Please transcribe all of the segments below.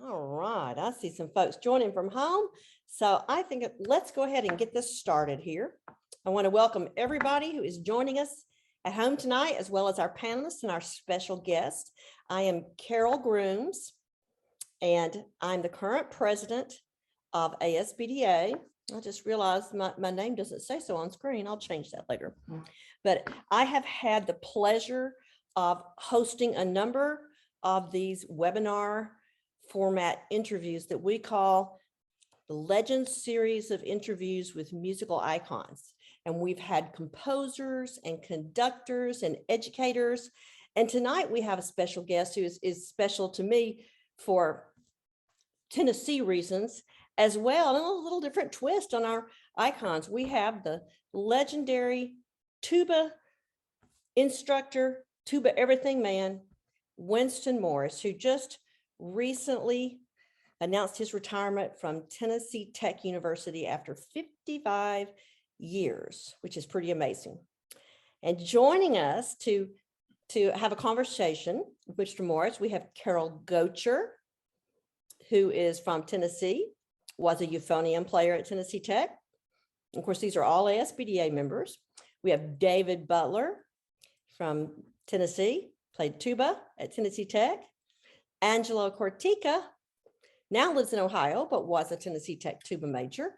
All right, I see some folks joining from home. So I think let's go ahead and get this started here. I want to welcome everybody who is joining us at home tonight, as well as our panelists and our special guest. I am Carole Grooms, and I'm the current president of ASBDA. I just realized my name doesn't say so on screen. I'll change that later. But I have had the pleasure of hosting a number of these webinar format interviews that we call the Legends series of interviews with musical icons. And we've had composers and conductors and educators. And tonight we have a special guest who is special to me for Tennessee reasons, as well, and a little different twist on our icons. We have the legendary tuba instructor, tuba everything man, Winston Morris, who just recently announced his retirement from Tennessee Tech University after 55 years, which is pretty amazing. And joining us to have a conversation with Mr. Morris, we have Carroll Gotcher, who is from Tennessee, was a euphonium player at Tennessee Tech. Of course, these are all ASBDA members. We have David Butler from Tennessee, played tuba at Tennessee Tech. Angelo Kortyka now lives in Ohio, but was a Tennessee Tech tuba major.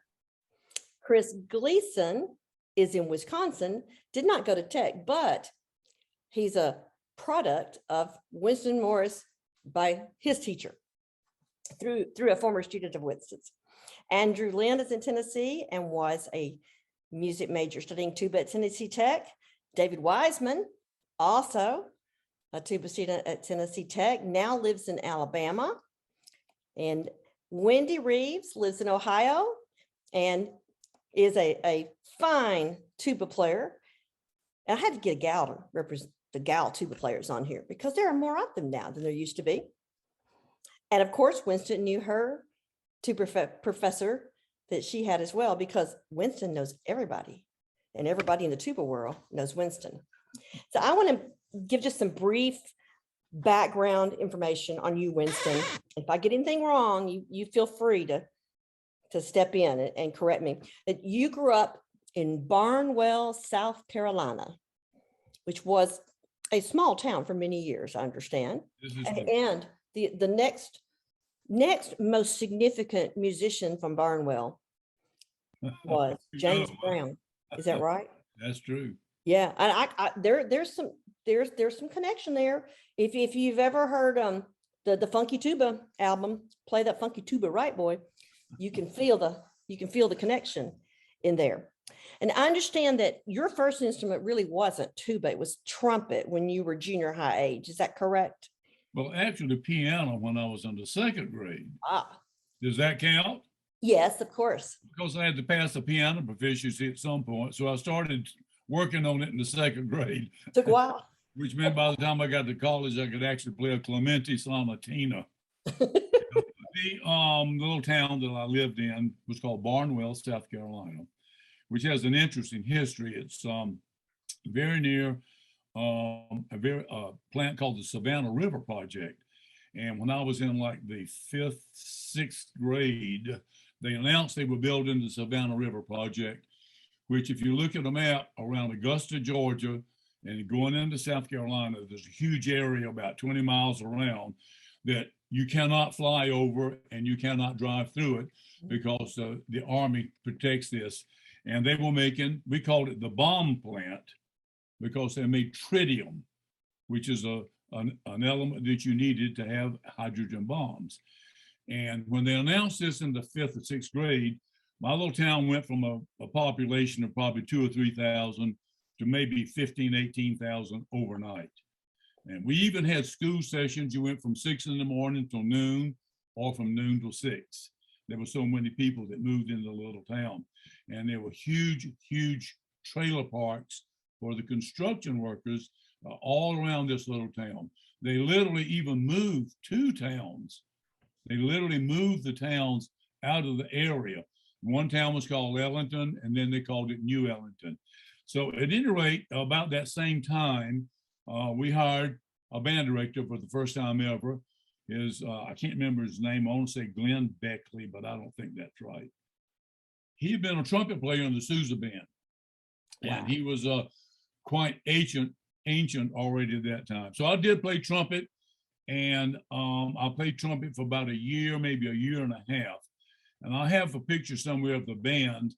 Chris Gleason is in Wisconsin, did not go to Tech, but he's a product of Winston Morris by his teacher through a former student of Winston's. Andrew Lynn is in Tennessee and was a music major studying tuba at Tennessee Tech. David Wiseman, also a tuba student at Tennessee Tech, now lives in Alabama. And Wendy Reeves lives in Ohio and is a fine tuba player. And I had to get a gal to represent the gal tuba players on here because there are more of them now than there used to be. And of course, Winston knew her tuba professor that she had as well, because Winston knows everybody, and everybody in the tuba world knows Winston. So I want to give just some brief background information on you, Winston. If I get anything wrong, you feel free to step in and correct me. That you grew up in Barnwell, South Carolina, which was a small town for many years, I understand. And the next most significant musician from Barnwell was James Brown. Is that right? That's true. Yeah, and there's some connection there. If you've ever heard the Funky Tuba album, Play That Funky Tuba Right, Boy, you can feel the connection in there. And I understand that your first instrument really wasn't tuba, it was trumpet when you were junior high age. Is that correct? Well, actually, piano when I was in the second grade. Ah. Does that count? Yes, of course. Because I had to pass the piano proficiency at some point. So I started working on it in the second grade. Took a while. Which meant by the time I got to college, I could actually play a Clementi Sonatina. The little town that I lived in was called Barnwell, South Carolina, which has an interesting history. It's very near a plant called the Savannah River Project. And when I was in like the 5th, 6th grade, they announced they were building the Savannah River Project, which if you look at a map around Augusta, Georgia, and going into South Carolina, there's a huge area about 20 miles around that you cannot fly over and you cannot drive through it because the Army protects this. And they were making, we called it the bomb plant, because they made tritium, which is an element that you needed to have hydrogen bombs. And when they announced this in the 5th or 6th grade, my little town went from a population of probably 2,000 or 3,000 to maybe 15,000, 18,000 overnight. And we even had school sessions. You went from 6 in the morning till noon, or from noon till 6. There were so many people that moved into the little town. And there were huge, huge trailer parks for the construction workers all around this little town. They literally even moved 2 towns. They literally moved the towns out of the area. One town was called Ellington, and then they called it New Ellington. So at any rate, about that same time, we hired a band director for the first time ever, I can't remember his name. I want to say Glenn Beckley, but I don't think that's right. He had been a trumpet player in the Sousa band. Wow. And he was quite ancient already at that time. So I did play trumpet, and I played trumpet for about a year, maybe a year and a half. And I have a picture somewhere of the band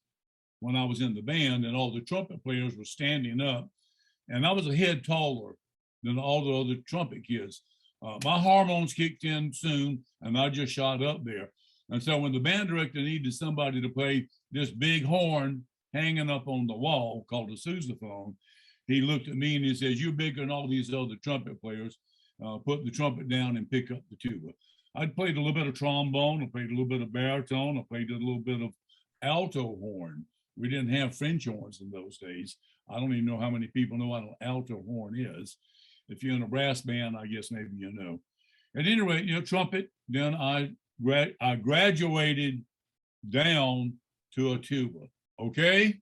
when I was in the band, and all the trumpet players were standing up, and I was a head taller than all the other trumpet kids. My hormones kicked in soon, and I just shot up there. And so when the band director needed somebody to play this big horn hanging up on the wall called a sousaphone, he looked at me and he says, "You're bigger than all these other trumpet players. Put the trumpet down and pick up the tuba." I'd played a little bit of trombone, I played a little bit of baritone, I played a little bit of alto horn. We didn't have French horns in those days. I don't even know how many people know what an alto horn is. If you're in a brass band, I guess maybe you know. At any rate, trumpet, then I graduated down to a tuba, okay?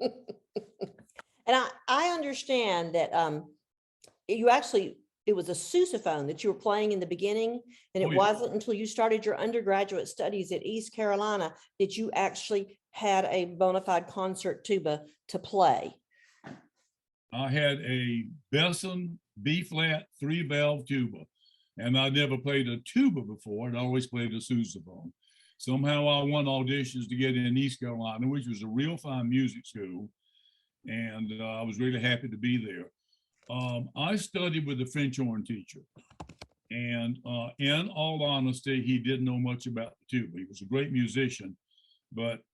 And I understand that it was a sousaphone that you were playing in the beginning, and it wasn't until you started your undergraduate studies at East Carolina that you actually had a bona fide concert tuba to play. I had a Besson B-flat 3-valve tuba, and I never played a tuba before. I'd always played a sousaphone. Somehow I won auditions to get in East Carolina, which was a real fine music school, and I was really happy to be there. I studied with a French horn teacher, and in all honesty, he didn't know much about the tuba. He was a great musician, but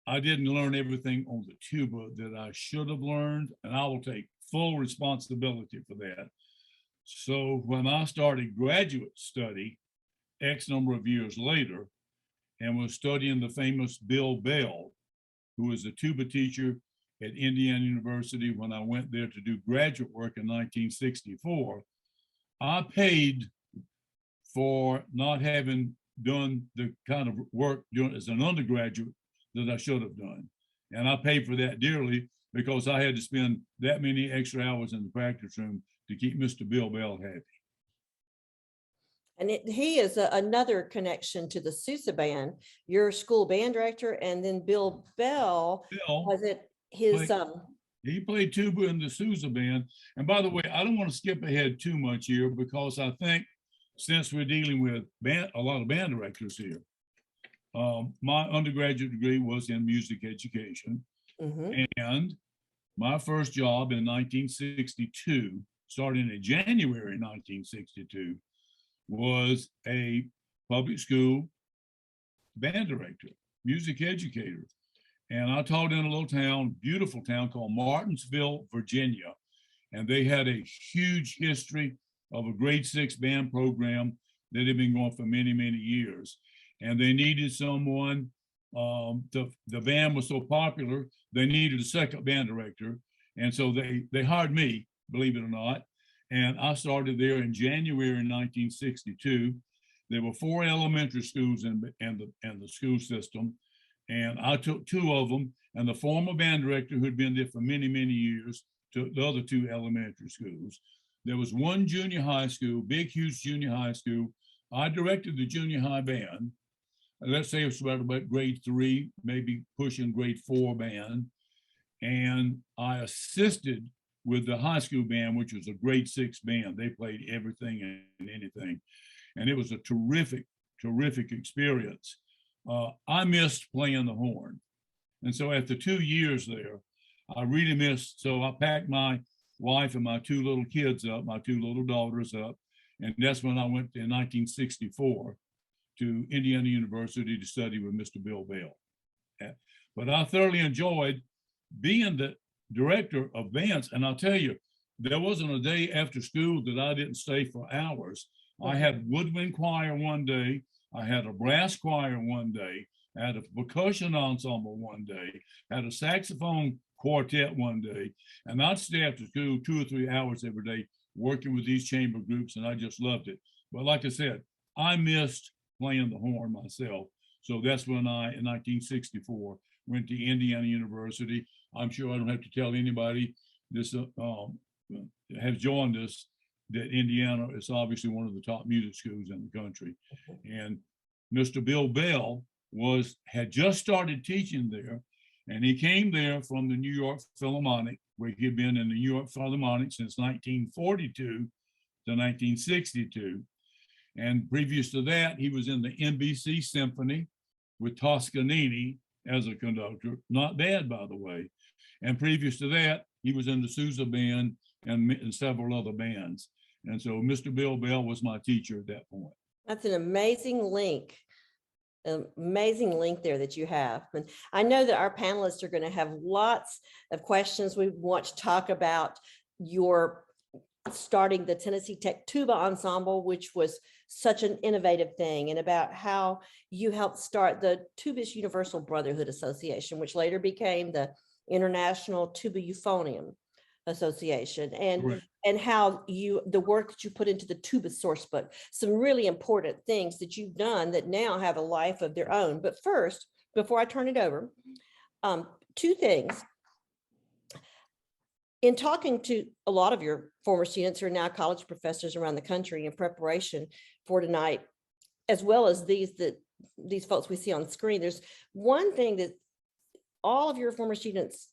I didn't learn everything on the tuba that I should have learned, and I will take full responsibility for that. So when I started graduate study X number of years later and was studying the famous Bill Bell, who was a tuba teacher at Indiana University when I went there to do graduate work in 1964, I paid for not having done the kind of work as an undergraduate that I should have done. And I paid for that dearly because I had to spend that many extra hours in the practice room to keep Mr. Bill Bell happy. And he is another connection to the Sousa band, your school band director, and then Bill Bell, was it his he played tuba in the Sousa band. And by the way, I don't want to skip ahead too much here because I think since we're dealing with a lot of band directors here, my undergraduate degree was in music education. Mm-hmm. And my first job in 1962, starting in January 1962, was a public school band director, music educator. And I taught in a little town, beautiful town called Martinsville, Virginia. And they had a huge history of a grade 6 band program that had been going for many, many years. And they needed someone, the band was so popular, they needed a second band director. And so they hired me, believe it or not. And I started there in January 1962. There were 4 elementary schools in the school system. And I took 2 of them, and the former band director who'd been there for many, many years took the other 2 elementary schools. There was 1 junior high school, big, huge junior high school. I directed the junior high band. Let's say it was about grade 3, maybe pushing grade 4 band. And I assisted with the high school band, which was a grade 6 band. They played everything and anything. And it was a terrific, terrific experience. I missed playing the horn. And so after 2 years there, I really missed. So I packed my wife and my 2 little kids up, my 2 little daughters up. And that's when I went in 1964 to Indiana University to study with Mr. Bill Bell. But I thoroughly enjoyed being the director of bands. And I'll tell you, there wasn't a day after school that I didn't stay for hours. I had woodwind choir one day. I had a brass choir one day, I had a percussion ensemble one day, had a saxophone quartet one day, and I'd stay after school 2 or 3 hours every day working with these chamber groups, and I just loved it. But like I said, I missed playing the horn myself. So that's when I, in 1964, went to Indiana University. I'm sure I don't have to tell anybody this has joined us. that Indiana is obviously one of the top music schools in the country. And Mr. Bill Bell had just started teaching there, and he came there from the New York Philharmonic, where he had been in the New York Philharmonic since 1942 to 1962. And previous to that, he was in the NBC Symphony with Toscanini as a conductor. Not bad, by the way. And previous to that, he was in the Sousa Band and several other bands. And so Mr. Bill Bell was my teacher at that point. That's an amazing link there that you have. And I know that our panelists are going to have lots of questions. We want to talk about your starting the Tennessee Tech Tuba Ensemble, which was such an innovative thing, and about how you helped start the Tubist Universal Brotherhood Association, which later became the International Tuba Euphonium Association, and how the work that you put into the tuba source book, some really important things that you've done that now have a life of their own. But first, before I turn it over, two things. In talking to a lot of your former students who are now college professors around the country in preparation for tonight, as well as these folks we see on screen, there's one thing that all of your former students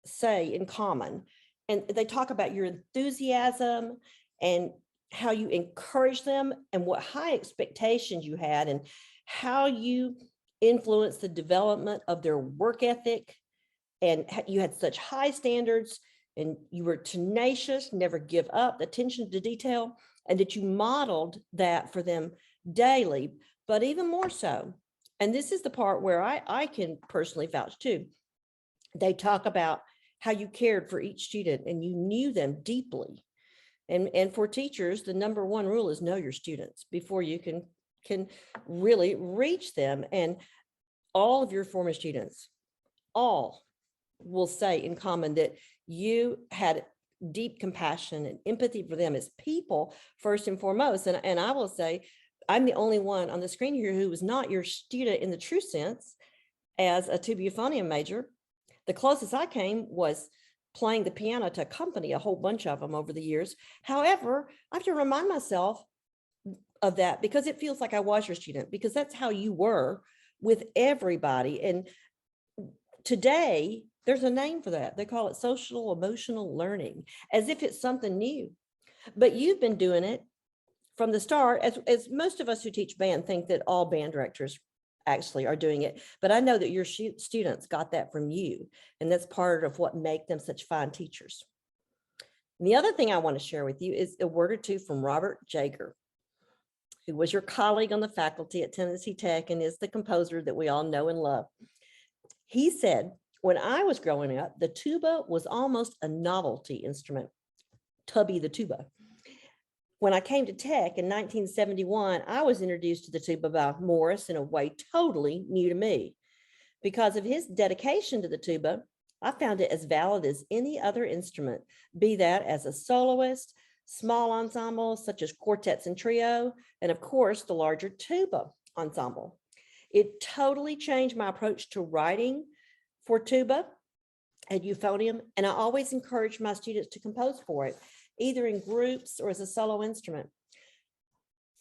say in common, and they talk about your enthusiasm and how you encourage them and what high expectations you had and how you influenced the development of their work ethic, and you had such high standards and you were tenacious, never give up, attention to detail, and that you modeled that for them daily. But even more so, and this is the part where I can personally vouch too, they talk about how you cared for each student and you knew them deeply. And for teachers, the number one rule is know your students before you can really reach them. And all of your former students, all will say in common that you had deep compassion and empathy for them as people first and foremost. And I will say, I'm the only one on the screen here who was not your student in the true sense as a tuba euphonium major. The closest I came was playing the piano to accompany a whole bunch of them over the years. However, I have to remind myself of that because it feels like I was your student, because that's how you were with everybody. And today, there's a name for that. They call it social emotional learning, as if it's something new. But you've been doing it from the start, as most of us who teach band think that all band directors actually are doing it. But I know that your students got that from you, and that's part of what make them such fine teachers. And the other thing I want to share with you is a word or two from Robert Jager, who was your colleague on the faculty at Tennessee Tech and is the composer that we all know and love. He said, when I was growing up, the tuba was almost a novelty instrument, Tubby the tuba. When I came to Tech in 1971, I was introduced to the tuba by Morris in a way totally new to me. Because of his dedication to the tuba, I found it as valid as any other instrument, be that as a soloist, small ensembles such as quartets and trio, and of course, the larger tuba ensemble. It totally changed my approach to writing for tuba and euphonium, and I always encourage my students to compose for it, either in groups or as a solo instrument.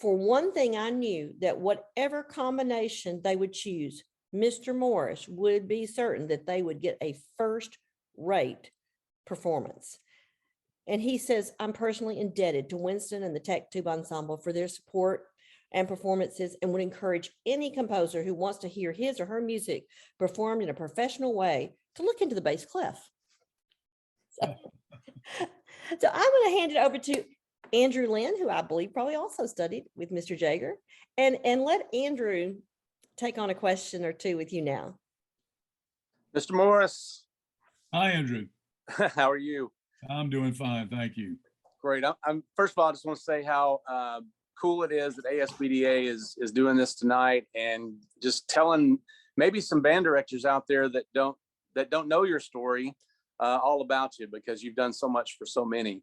For one thing, I knew that whatever combination they would choose, Mr. Morris would be certain that they would get a first-rate performance. And he says, I'm personally indebted to Winston and the Tech Tuba Ensemble for their support and performances, and would encourage any composer who wants to hear his or her music performed in a professional way to look into the bass clef. So I'm going to hand it over to Andrew Lynn, who I believe probably also studied with Mr. Jager, and let Andrew take on a question or two with you now. Mr. Morris. Hi, Andrew. How are you? I'm doing fine, thank you. Great. I'm first of all, I just want to say how cool it is that ASBDA is doing this tonight, and just telling maybe some band directors out there that don't know your story all about you, because you've done so much for so many.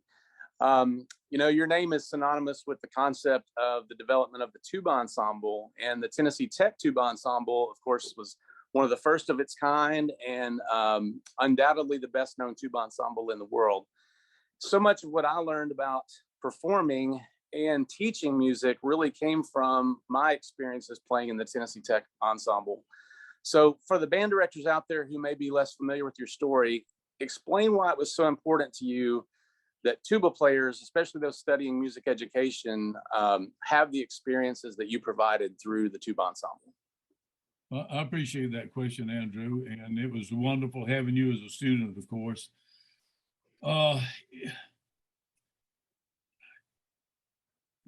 You know, your name is synonymous with the concept of the development of the tuba ensemble, and the Tennessee Tech Tuba Ensemble, of course, was one of the first of its kind, and undoubtedly the best known tuba ensemble in the world. So much of what I learned about performing and teaching music really came from my experiences playing in the Tennessee Tech ensemble. So for the band directors out there who may be less familiar with your story, explain why it was so important to you that tuba players, especially those studying music education, have the experiences that you provided through the tuba ensemble. Well, I appreciate that question, Andrew, and it was wonderful having you as a student, of course.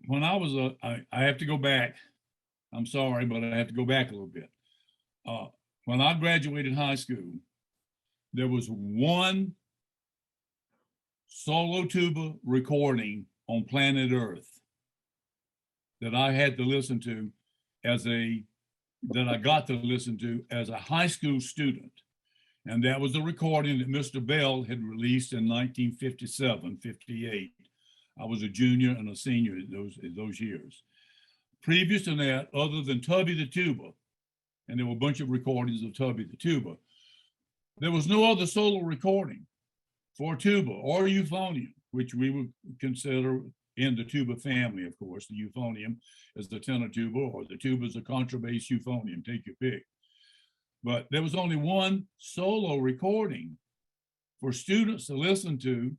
When I was I have to go back. I'm sorry, but I have to go back a little bit. When I graduated high school, there was one solo tuba recording on planet Earth that I had to listen to that I got to listen to as a high school student. And that was a recording that Mr. Bell had released in 1957, 58. I was a junior and a senior in those years. Previous to that, other than Tubby the Tuba, and there were a bunch of recordings of Tubby the Tuba, there was no other solo recording for tuba or euphonium, which we would consider in the tuba family, of course. The euphonium is the tenor tuba, or the tuba is a contrabass euphonium, take your pick. But there was only one solo recording for students to listen to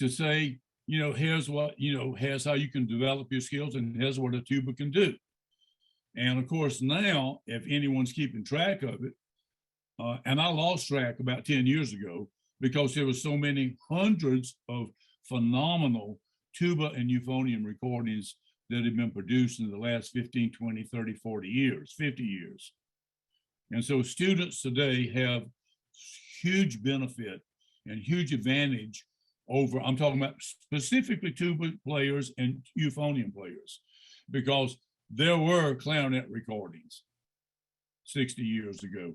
say, here's what, here's how you can develop your skills, and here's what a tuba can do. And of course, now, if anyone's keeping track of it, and I lost track about 10 years ago because there were so many hundreds of phenomenal tuba and euphonium recordings that have been produced in the last 15, 20, 30, 40 years, 50 years. And so students today have huge benefit and huge advantage over, I'm talking about specifically tuba players and euphonium players, because there were clarinet recordings 60 years ago.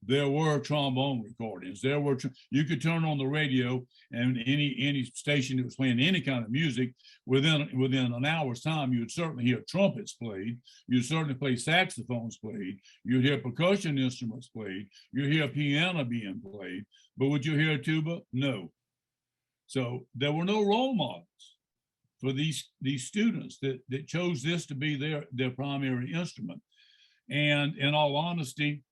There were trombone recordings. You could turn on the radio, and any station that was playing any kind of music, within an hour's time, you would certainly hear trumpets played. You'd certainly play saxophones played. You'd hear percussion instruments played. You'd hear piano being played. But would you hear a tuba? No. So there were no role models for these students that chose this to be their primary instrument. And in all honesty,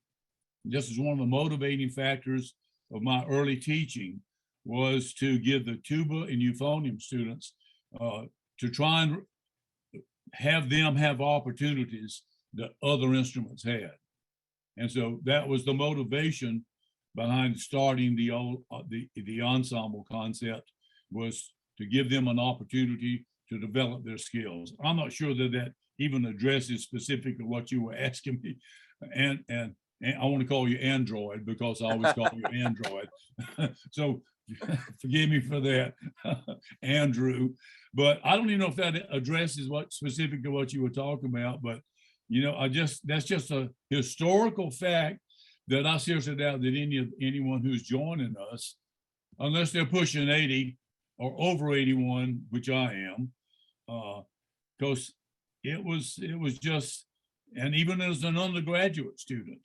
this is one of the motivating factors of my early teaching, was to give the tuba and euphonium students to try and have them have opportunities that other instruments had. And so that was the motivation behind starting the ensemble concept, was to give them an opportunity to develop their skills. I'm not sure that even addresses specifically what you were asking me. And I want to call you Android because I always call you Android. So forgive me for that, Andrew. But I don't even know if that addresses specifically what you were talking about. But that's just a historical fact that I seriously doubt that anyone who's joining us, unless they're pushing 80 or over 81, which I am, because it was just, and even as an undergraduate student,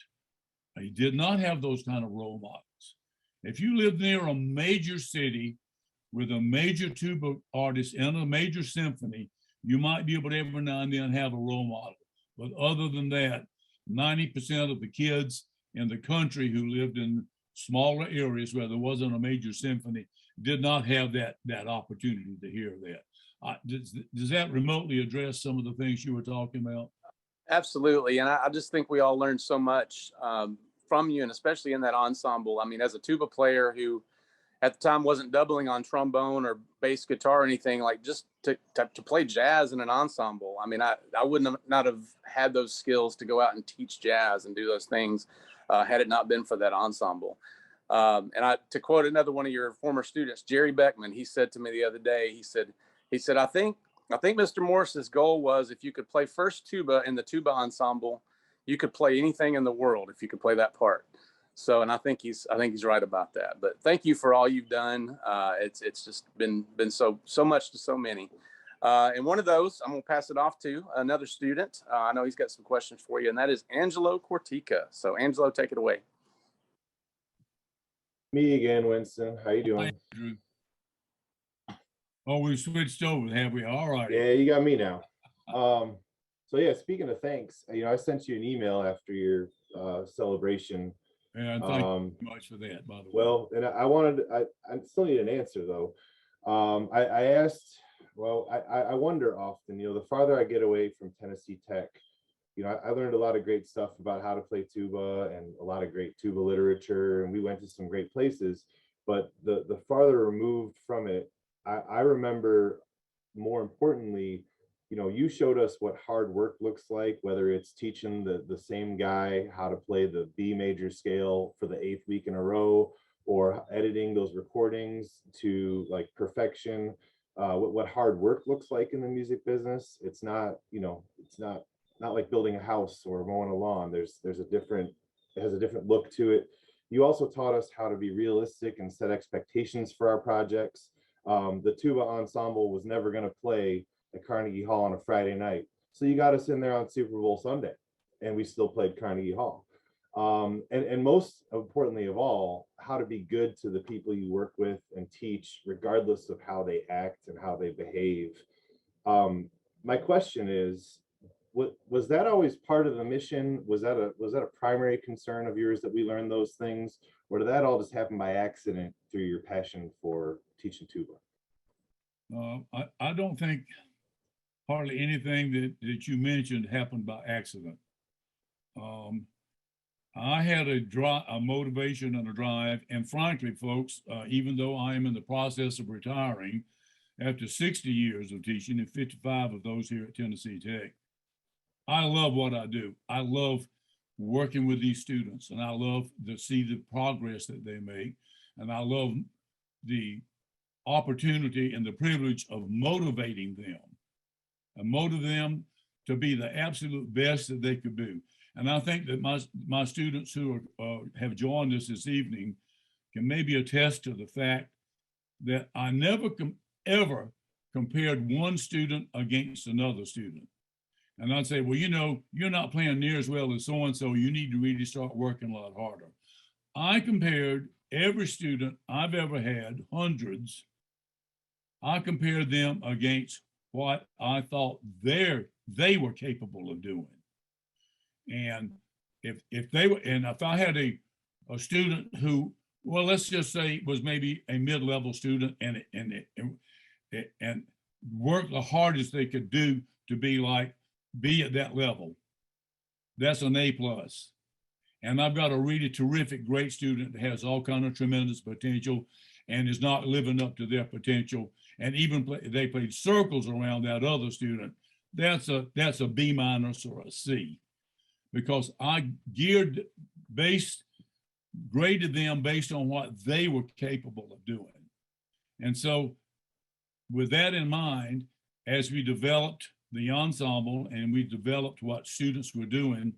I did not have those kind of role models. If you live near a major city with a major tuba artist and a major symphony, you might be able to every now and then have a role model. But other than that, 90% of the kids in the country who lived in smaller areas where there wasn't a major symphony did not have that opportunity to hear that. Does that remotely address some of the things you were talking about? Absolutely. And I just think we all learned so much from you, and especially in that ensemble. I mean, as a tuba player who at the time wasn't doubling on trombone or bass guitar or anything, like just to play jazz in an ensemble. I mean, I wouldn't not have had those skills to go out and teach jazz and do those things had it not been for that ensemble. And to quote another one of your former students, Jerry Beckman, he said to me the other day, he said, I think Mr. Morris's goal was, if you could play first tuba in the tuba ensemble, you could play anything in the world if you could play that part. So, and I think he's right about that. But thank you for all you've done. It's just been so much to so many. And one of those, I'm gonna pass it off to another student. I know he's got some questions for you, and that is Angelo Kortyka. So Angelo, take it away. Me again, Winston. How you doing? Hi, Andrew. Oh, we switched over, have we? All right. Yeah, you got me now. So yeah, speaking of thanks, I sent you an email after your celebration. And thank you much for that, by the way. Well, and I still need an answer though. I asked, well, I wonder often, the farther I get away from Tennessee Tech, I learned a lot of great stuff about how to play tuba and a lot of great tuba literature, and we went to some great places. But the farther removed from it, I remember more importantly, you showed us what hard work looks like, whether it's teaching the same guy how to play the B major scale for the 8th week in a row, or editing those recordings to like perfection. What hard work looks like in the music business. It's not, it's not like building a house or mowing a lawn. It has a different look to it. You also taught us how to be realistic and set expectations for our projects. The tuba ensemble was never going to play at Carnegie Hall on a Friday night. So you got us in there on Super Bowl Sunday, and we still played Carnegie Hall. And most importantly of all, how to be good to the people you work with and teach, regardless of how they act and how they behave. My question is, was that always part of the mission? Was that a primary concern of yours that we learn those things, or did that all just happen by accident through your passion for teaching tuba? I don't think hardly anything that you mentioned happened by accident. I had a motivation and a drive, and frankly, folks, even though I am in the process of retiring after 60 years of teaching and 55 of those here at Tennessee Tech, I love what I do. I love working with these students, and I love to see the progress that they make, and I love the opportunity and the privilege of motivating them and motivate them to be the absolute best that they could do. And I think that my students who have joined us this evening can maybe attest to the fact that I never ever compared one student against another student. And I'd say, well, you're not playing near as well as so-and-so. You need to really start working a lot harder. I compared every student I've ever had, hundreds. I compared them against what I thought they were capable of doing. And if I had a student who, well, let's just say was maybe a mid-level student and worked the hardest they could do to be at that level, that's an A+. And I've got a really terrific, great student that has all kind of tremendous potential and is not living up to their potential. And even they played circles around that other student. That's a B- or a C, because I graded them based on what they were capable of doing. And so with that in mind, as we developed the ensemble and we developed what students were doing,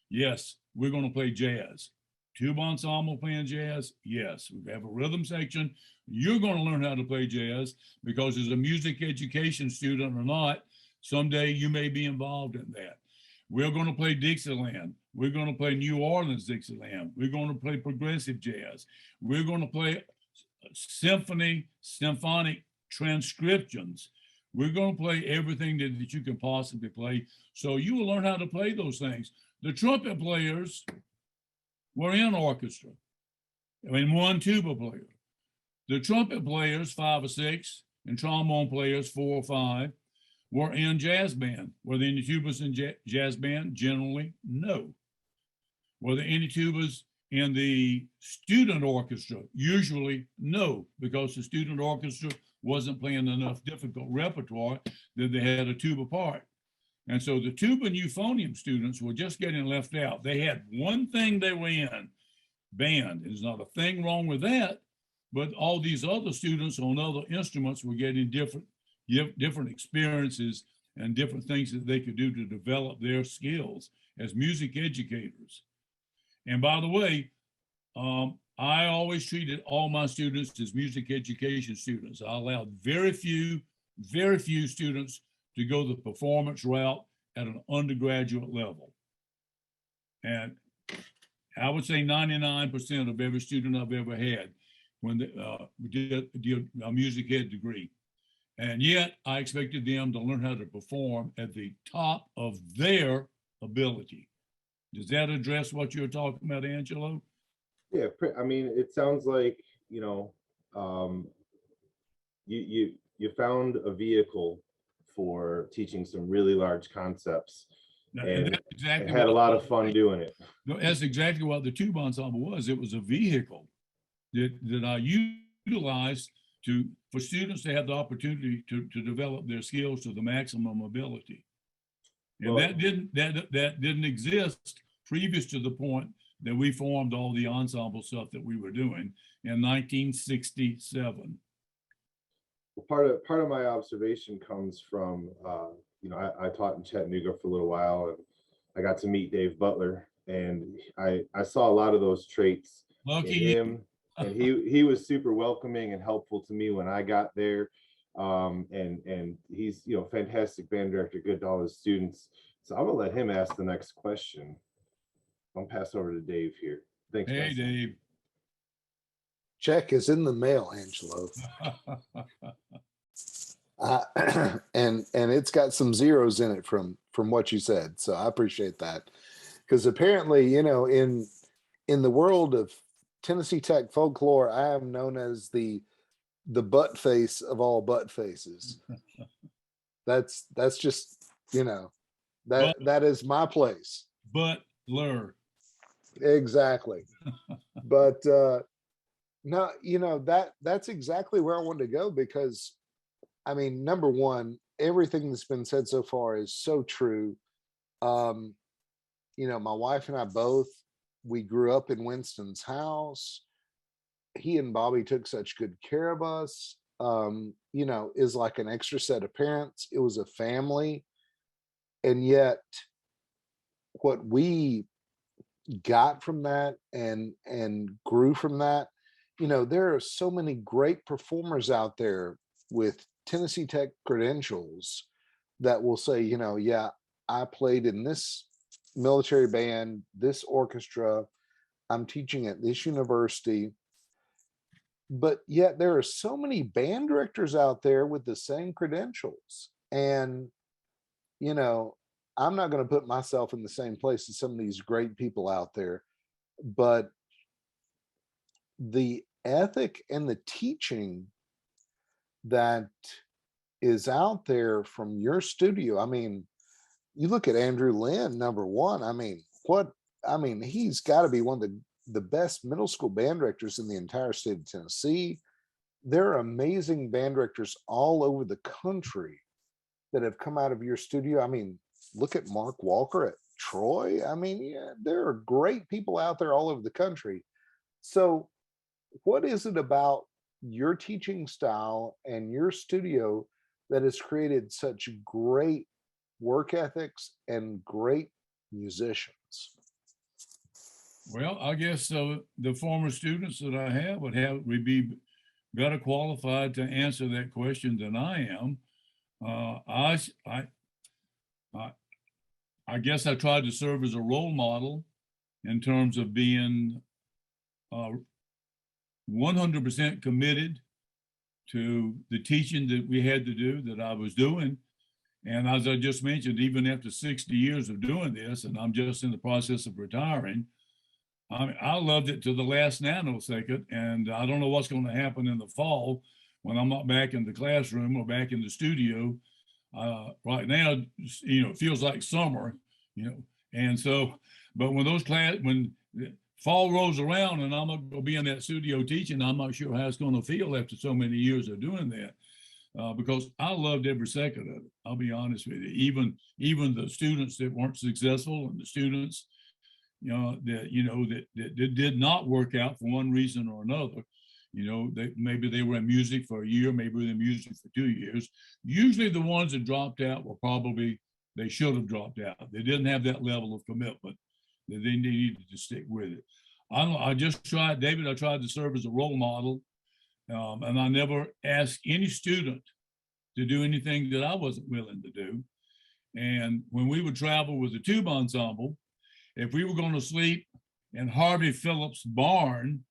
yes, we're going to play jazz. Tuba ensemble playing jazz, yes. We have a rhythm section. You're going to learn how to play jazz, because as a music education student or not, someday you may be involved in that. We're going to play Dixieland. We're going to play New Orleans Dixieland. We're going to play progressive jazz. We're going to play symphonic transcriptions. We're going to play everything that you can possibly play. So you will learn how to play those things. The trumpet players were in orchestra. One tuba player. The trumpet players, 5 or 6, and trombone players, 4 or 5, were in jazz band. Were there any tubas in jazz band? Generally, no. Were there any tubas in the student orchestra? Usually, no, because the student orchestra wasn't playing enough difficult repertoire that they had a tuba part. And so the tuba and euphonium students were just getting left out. They had one thing they were in, band. There's not a thing wrong with that, but all these other students on other instruments were getting different experiences and different things that they could do to develop their skills as music educators. And by the way, I always treated all my students as music education students. I allowed very few students to go the performance route at an undergraduate level. And I would say 99% of every student I've ever had when they did a music ed degree. And yet I expected them to learn how to perform at the top of their ability. Does that address what you're talking about, Angelo? Yeah, I mean, it sounds like, you found a vehicle for teaching some really large concepts, And and that's exactly had a what, lot of fun doing it. that's exactly what the tuba ensemble was. It was a vehicle that I utilized for students to have the opportunity to develop their skills to the maximum ability. And Well, that didn't exist previous to the point that we formed all the ensemble stuff that we were doing in 1967. part of my observation comes from, I taught in Chattanooga for a little while, and I got to meet Dave Butler, and I saw a lot of those traits in him, and he was super welcoming and helpful to me when I got there. And he's, fantastic band director, good to all his students. So I'm gonna let him ask the next question. I'll pass over to Dave here. Thanks. Hey, Wes. Dave. Check is in the mail, Angelo. And it's got some zeros in it from what you said. So I appreciate that. Because apparently, in the world of Tennessee Tech folklore, I am known as the butt face of all butt faces. That's just, that is my place. Butler. Exactly. But no, that's exactly where I wanted to go, because I mean, number one, everything that's been said so far is so true. My wife and I both, we grew up in Winston's house. He and Bobby took such good care of us. Is like an extra set of parents. It was a family. And yet what we got from that and grew from that, there are so many great performers out there with Tennessee Tech credentials that will say, yeah, I played in this military band, this orchestra, I'm teaching at this university. But yet there are so many band directors out there with the same credentials. And, I'm not going to put myself in the same place as some of these great people out there, but the ethic and the teaching that is out there from your studio. I mean, you look at Andrew Lynn, number one. He's got to be one of the best middle school band directors in the entire state of Tennessee. There are amazing band directors all over the country that have come out of your studio. I mean, look at Mark Walker at Troy. I mean, yeah, there are great people out there all over the country. So what is it about your teaching style and your studio that has created such great work ethics and great musicians? Well, I guess the former students that I have would be better qualified to answer that question than I am. I guess I tried to serve as a role model in terms of being 100% committed to the teaching that we had to do, that I was doing. And as I just mentioned, even after 60 years of doing this, and I'm just in the process of retiring, I loved it to the last nanosecond. And I don't know what's going to happen in the fall when I'm not back in the classroom or back in the studio. Right now, it feels like summer, and so, but when when fall rolls around and I'm going to be in that studio teaching, I'm not sure how it's going to feel after so many years of doing that, because I loved every second of it. I'll be honest with you. Even the students that weren't successful, and the students, that did not work out for one reason or another. Maybe they were in music for a year, maybe they were in music for 2 years. Usually the ones that dropped out were probably, they should have dropped out. They didn't have that level of commitment that they needed to stick with it. I just tried, David, I tried to serve as a role model, and I never asked any student to do anything that I wasn't willing to do. And when we would travel with the tuba ensemble, if we were going to sleep in Harvey Phillips' barn,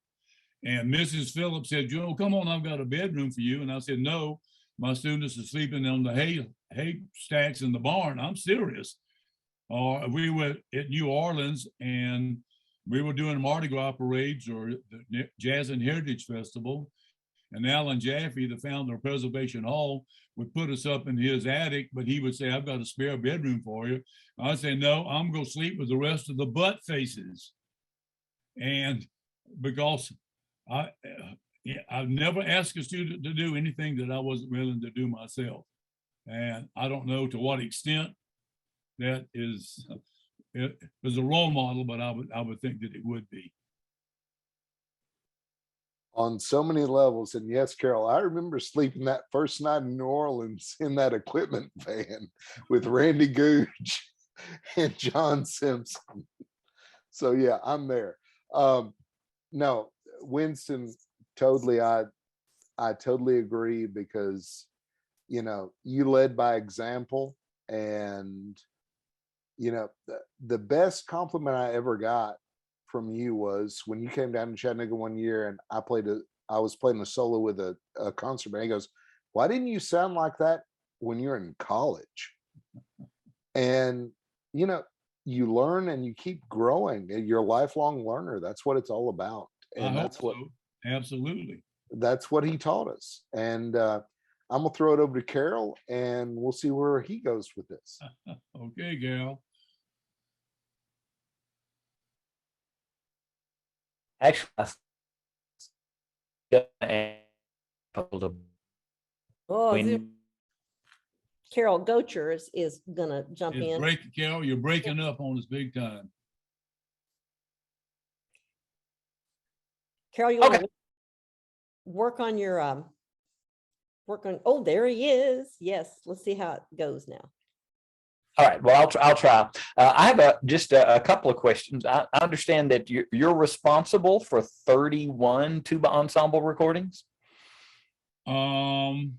and Mrs. Phillips said, Joe, come on, I've got a bedroom for you. And I said, no, my students are sleeping on the hay stacks in the barn. I'm serious. Or we were at New Orleans and we were doing Mardi Gras parades or the Jazz and Heritage Festival. And Alan Jaffe, the founder of Preservation Hall, would put us up in his attic, but he would say, I've got a spare bedroom for you. I'd say, no, I'm going to sleep with the rest of the butt faces. And because I've never asked a student to do anything that I wasn't willing to do myself. And I don't know to what extent that is a role model, but I would think that it would be. On so many levels. And yes, Carol, I remember sleeping that first night in New Orleans in that equipment van with Randy Gooch and John Simpson. So yeah, I'm there. No, Winston, totally, I totally agree, because, you know, you led by example. And, you know, the best compliment I ever got from you was when you came down to Chattanooga one year and I was playing a solo with a concert band. He goes, why didn't you sound like that when you're in college? And, you know, you learn and you keep growing. You're a lifelong learner. That's what it's all about. And that's what, absolutely. That's what he taught us. And I'm gonna throw it over to Carol and we'll see where he goes with this. Okay, Carol. Actually, Oh, Carroll Gotcher is gonna jump in. Carol, you're breaking up on us big time. Carol, you want to work on your oh, there he is. Yes, let's see how it goes now. All right. Well, I'll try. I have just a couple of questions. I understand that you're responsible for 31 tuba ensemble recordings. The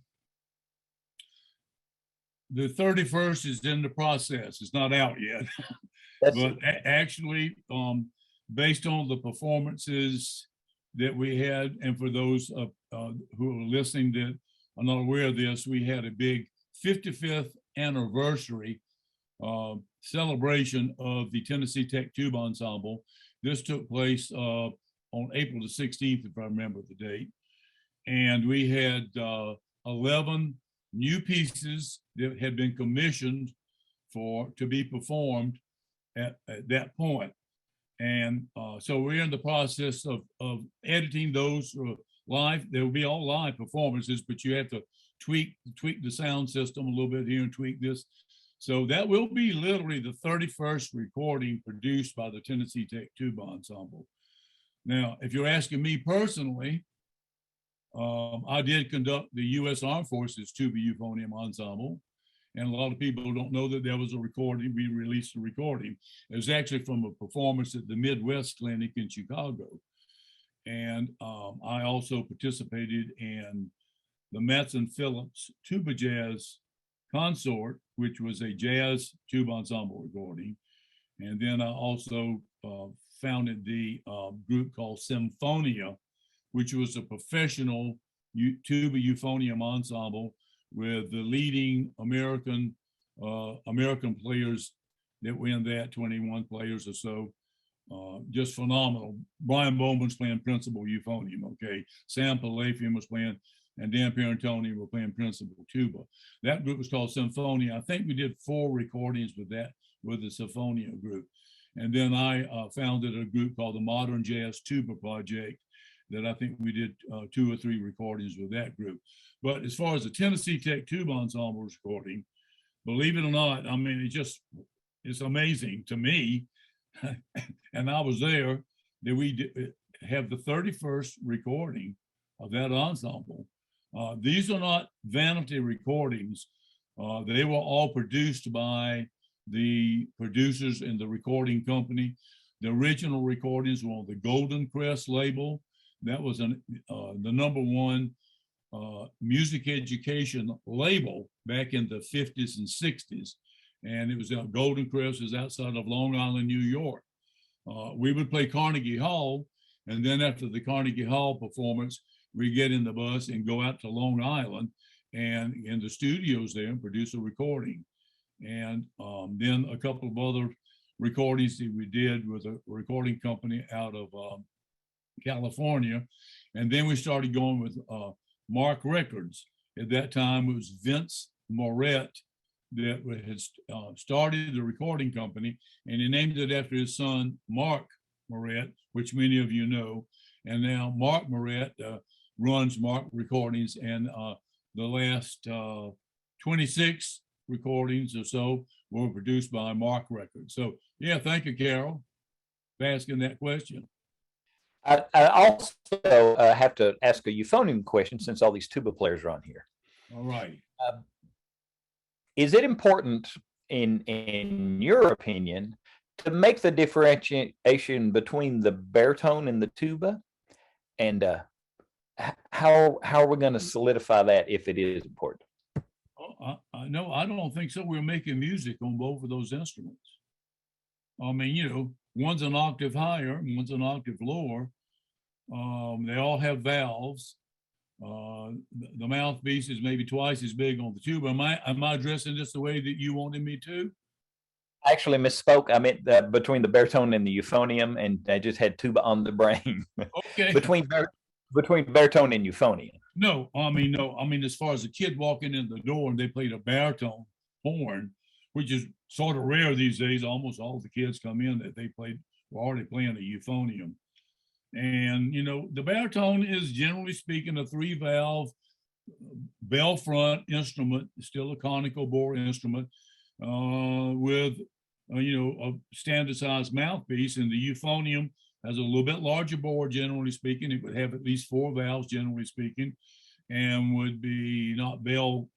31st is in the process. It's not out yet. But actually, based on the performances that we had, and for those who are listening that are not aware of this, we had a big 55th anniversary celebration of the Tennessee Tech Tuba Ensemble. This took place on April the 16th, if I remember the date. And we had 11 new pieces that had been commissioned to be performed at that point. And so we're in the process of editing those live. There will be all live performances, but you have to tweak the sound system a little bit here and tweak this. So that will be literally the 31st recording produced by the Tennessee Tech Tuba Ensemble. Now, if you're asking me personally, I did conduct the U.S. Armed Forces Tuba Euphonium Ensemble, and a lot of people don't know that there was a recording. We released a recording. It was actually from a performance at the Midwest Clinic in Chicago. And I also participated in the Matson Phillips Tuba Jazz Consort, which was a jazz tuba ensemble recording. And then I also founded the group called Symphonia, which was a professional tuba euphonium ensemble with the leading American players that were in that, 21 players or so. Just phenomenal. Brian Bowman's playing principal euphonium, okay? Sam Palafian was playing, and Dan Parentoni were playing principal tuba. That group was called Symphonia. I think we did 4 recordings with the Symphonia group. And then I founded a group called the Modern Jazz Tuba Project that I think we did 2 or 3 recordings with that group. But as far as the Tennessee Tech Tuba Ensemble recording, believe it or not, I mean, it's amazing to me. And I was there, that we have the 31st recording of that ensemble. These are not vanity recordings. They were all produced by the producers in the recording company. The original recordings were on the Golden Crest label. That was the #1 music education label back in the 50s and 60s. And it was Golden Crest is outside of Long Island, New York. We would play Carnegie Hall, and then after the Carnegie Hall performance, we get in the bus and go out to Long Island, and in the studios there and produce a recording. And then a couple of other recordings that we did with a recording company out of California. And then we started going with Mark Records. At that time, it was Vince Moret that had started the recording company, and he named it after his son, Mark Moret, which many of you know. And now Mark Moret runs Mark Recordings, and the last 26 recordings or so were produced by Mark Records. So yeah, thank you, Carol, for asking that question. I also have to ask a euphonium question since all these tuba players are on here. All right. Is it important, in your opinion, to make the differentiation between the baritone and the tuba? And how are we going to solidify that if it is important? No, I don't think so. We're making music on both of those instruments. I mean, you know, one's an octave higher, and one's an octave lower. They all have valves. The mouthpiece is maybe twice as big on the tuba. Am I addressing this the way that you wanted me to? I actually misspoke. I meant between the baritone and the euphonium, and I just had tuba on the brain. Okay. between baritone and euphonium. No. I mean, as far as a kid walking in the door and they played a baritone horn, which is sort of rare these days. Almost all the kids come in that were already playing a euphonium. And, you know, the baritone is generally speaking a 3-valve bell front instrument, still a conical bore instrument with, you know, a standard size mouthpiece. And the euphonium has a little bit larger bore, generally speaking. It would have at least 4 valves, generally speaking, and would be not bell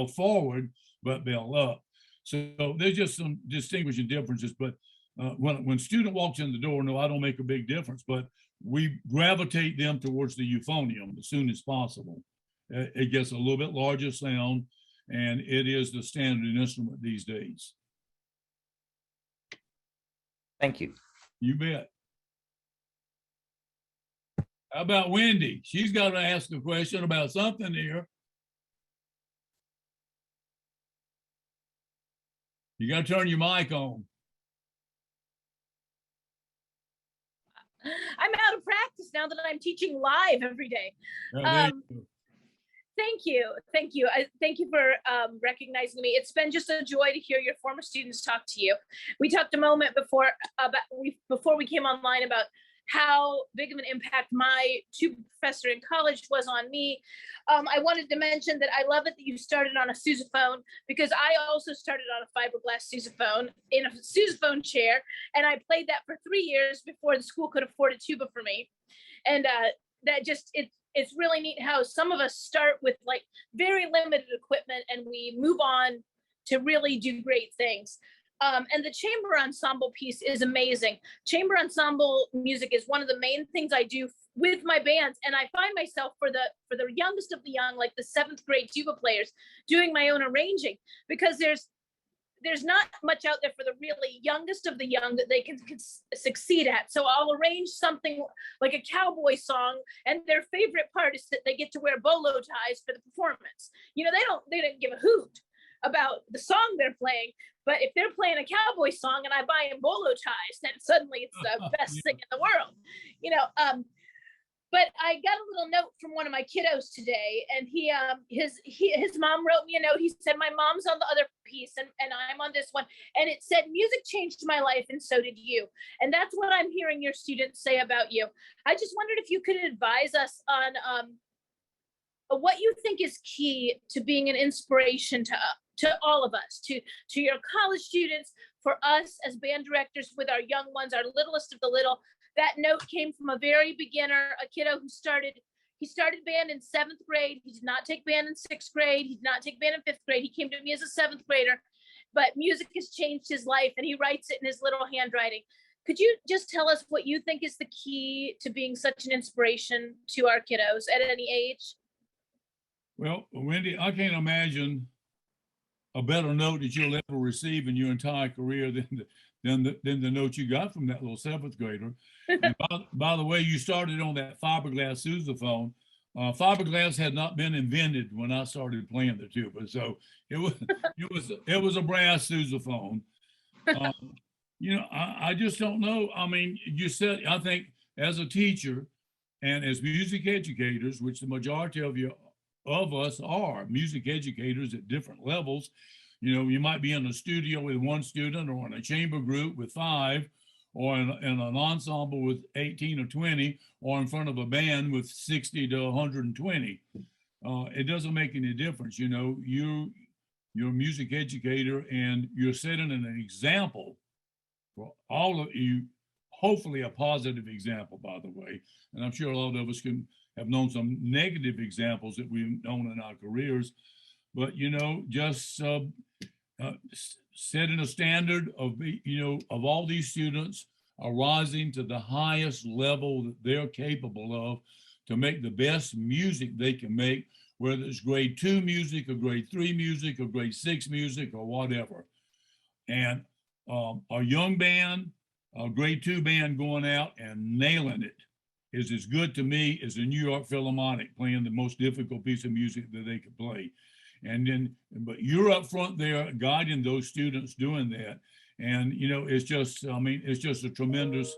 forward, but bell up. So there's just some distinguishing differences. But when student walks in the door, no, I don't make a big difference, but we gravitate them towards the euphonium as soon as possible. It gets a little bit larger sound, and it is the standard instrument these days. Thank you. You bet. How about Wendy? She's got to ask a question about something here. You got to turn your mic on. I'm out of practice now that I'm teaching live every day. Thank you. Thank you for recognizing me. It's been just a joy to hear your former students talk to you. We talked a moment before we came online about how big of an impact my tuba professor in college was on me. I wanted to mention that I love it that you started on a sousaphone, because I also started on a fiberglass sousaphone in a sousaphone chair, and I played that for 3 years before the school could afford a tuba for me. And it's really neat how some of us start with like very limited equipment and we move on to really do great things. And the chamber ensemble piece is amazing. Chamber ensemble music is one of the main things I do with my bands. And I find myself for the youngest of the young, like the 7th grade tuba players, doing my own arranging, because there's not much out there for the really youngest of the young that they can succeed at. So I'll arrange something like a cowboy song, and their favorite part is that they get to wear bolo ties for the performance. You know, they don't give a hoot about the song they're playing, but if they're playing a cowboy song and I buy them bolo ties, then suddenly it's the best thing in the world, you know. But I got a little note from one of my kiddos today, and his mom wrote me a note. He said, my mom's on the other piece and I'm on this one. And it said, music changed my life and so did you. And that's what I'm hearing your students say about you. I just wondered if you could advise us on what you think is key to being an inspiration to all of us, to your college students, for us as band directors with our young ones, our littlest of the little. That note came from a very beginner, a kiddo who started band in 7th grade. He did not take band in 6th grade. He did not take band in 5th grade. He came to me as a 7th grader, but music has changed his life, and he writes it in his little handwriting. Could you just tell us what you think is the key to being such an inspiration to our kiddos at any age? Well, Wendy, I can't imagine a better note that you'll ever receive in your entire career than the note you got from that little 7th grader. And by the way, you started on that fiberglass sousaphone. fiberglass had not been invented when I started playing the tuba, so it was a brass sousaphone. You know, I just don't know. I mean, you said, I think as a teacher and as music educators, which the majority of us are music educators at different levels. You know, you might be in a studio with one student, or in a chamber group with 5, or in an ensemble with 18 or 20, or in front of a band with 60 to 120. It doesn't make any difference. You know, you're a music educator, and you're setting an example for all of you, hopefully a positive example, by the way. And I'm sure a lot of us can have known some negative examples that we've known in our careers. But, you know, just setting a standard of, you know, of all these students are rising to the highest level that they're capable of to make the best music they can make, whether it's grade 2 music or grade 3 music or grade 6 music or whatever. And a young band, a grade 2 band going out and nailing it is as good to me as a New York Philharmonic playing the most difficult piece of music that they could play. And then, but you're up front there guiding those students doing that. And, you know, it's just, I mean, it's just a tremendous,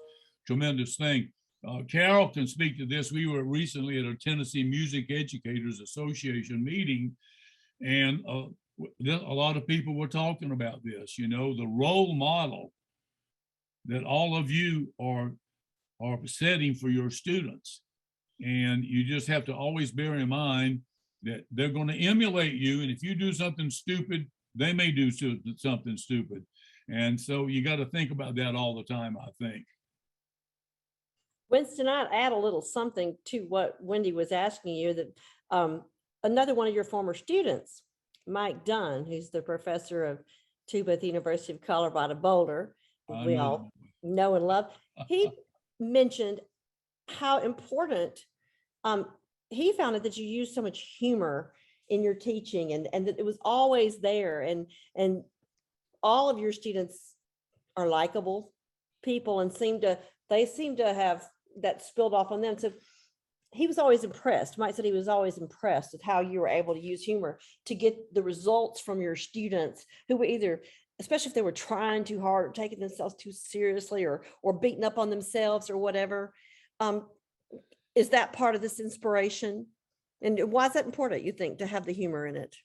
tremendous thing. Carol can speak to this. We were recently at a Tennessee Music Educators Association meeting, and a lot of people were talking about this, you know, the role model that all of you are setting for your students. And you just have to always bear in mind that they're going to emulate you. And if you do something stupid, they may do something stupid. And so you got to think about that all the time, I think. Winston, I'd add a little something to what Wendy was asking you, that another one of your former students, Mike Dunn, who's the professor of tuba at the University of Colorado Boulder, we all know and love, he mentioned how important he found it that you use so much humor in your teaching, and that it was always there, and all of your students are likable people and seem to have that spilled off on them. So he was always impressed. Mike said he was always impressed with how you were able to use humor to get the results from your students who were either, especially if they were trying too hard or taking themselves too seriously or beating up on themselves or whatever. Is that part of this inspiration? And why is that important, you think, to have the humor in it?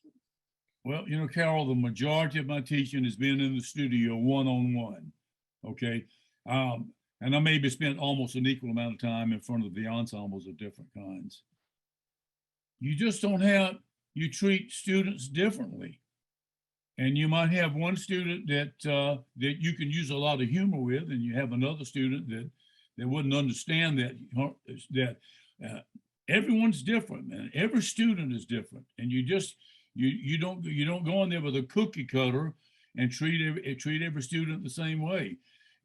Well, you know, Carol, the majority of my teaching has been in the studio one-on-one. Okay. And I maybe spent almost an equal amount of time in front of the ensembles of different kinds. You just don't have, you treat students differently. And you might have one student that you can use a lot of humor with, and you have another student that wouldn't understand that everyone's different, and every student is different. And you just, you don't go in there with a cookie cutter and treat every student the same way.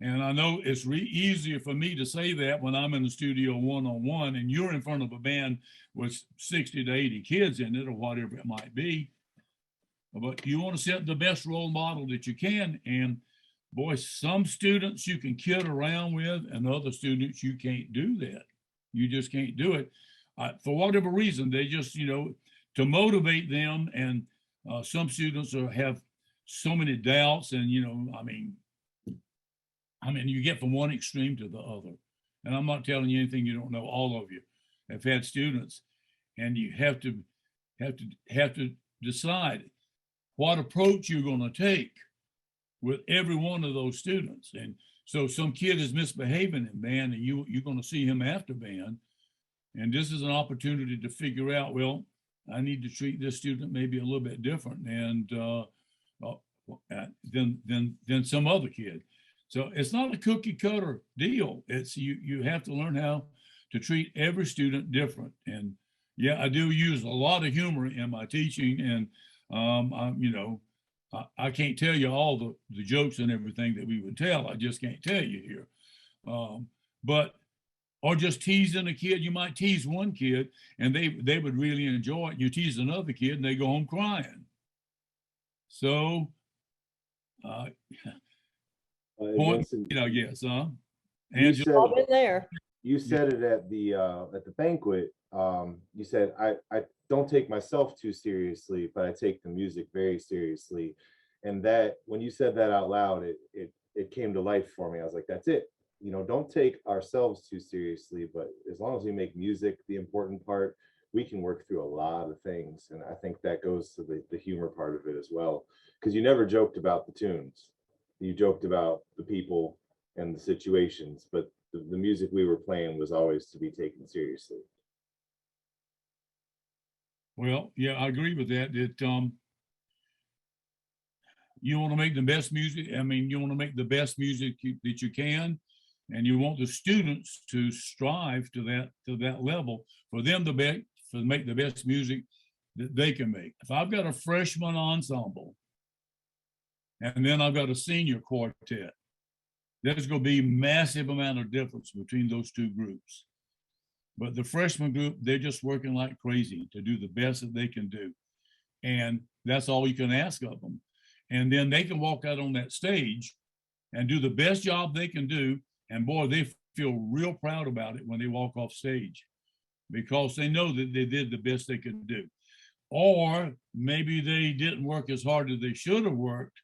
And I know it's easier for me to say that when I'm in the studio one-on-one and you're in front of a band with 60 to 80 kids in it or whatever it might be. But you want to set the best role model that you can. And boy, some students you can kid around with, and other students you can't do that. You just can't do it. For whatever reason, they just, you know, to motivate them. And some students have so many doubts, and, you know, I mean, you get from one extreme to the other. And I'm not telling you anything you don't know. All of you have had students, and you have to decide what approach you're going to take with every one of those students. And so some kid is misbehaving in band, and you're going to see him after band. And this is an opportunity to figure out, well, I need to treat this student maybe a little bit different and than some other kid. So it's not a cookie cutter deal. It's you have to learn how to treat every student different. And yeah, I do use a lot of humor in my teaching, and I can't tell you all the jokes and everything that we would tell. I just can't tell you here. Or just teasing a kid. You might tease one kid and they would really enjoy it. You tease another kid and they go home crying. So, yes, You all been there. You said it at the banquet. you said, I don't take myself too seriously, but I take the music very seriously. And that, when you said that out loud, it came to life for me. I was like, that's it. Don't take ourselves too seriously, but as long as we make music the important part, we can work through a lot of things. And I think that goes to the humor part of it as well, because you never joked about the tunes. You joked about the people and the situations, but the music we were playing was always to be taken seriously. Well, yeah, I agree with that. You want to make the best music. I mean, you want to make the best music that you can, and you want the students to strive to that level for them to make the best music that they can make. If I've got a freshman ensemble, and then I've got a senior quartet, there's going to be massive amount of difference between those two groups. But the freshman group, they're just working like crazy to do the best that they can do. And that's all you can ask of them. And then they can walk out on that stage and do the best job they can do. And boy, they feel real proud about it when they walk off stage, because they know that they did the best they could do. Or maybe they didn't work as hard as they should have worked,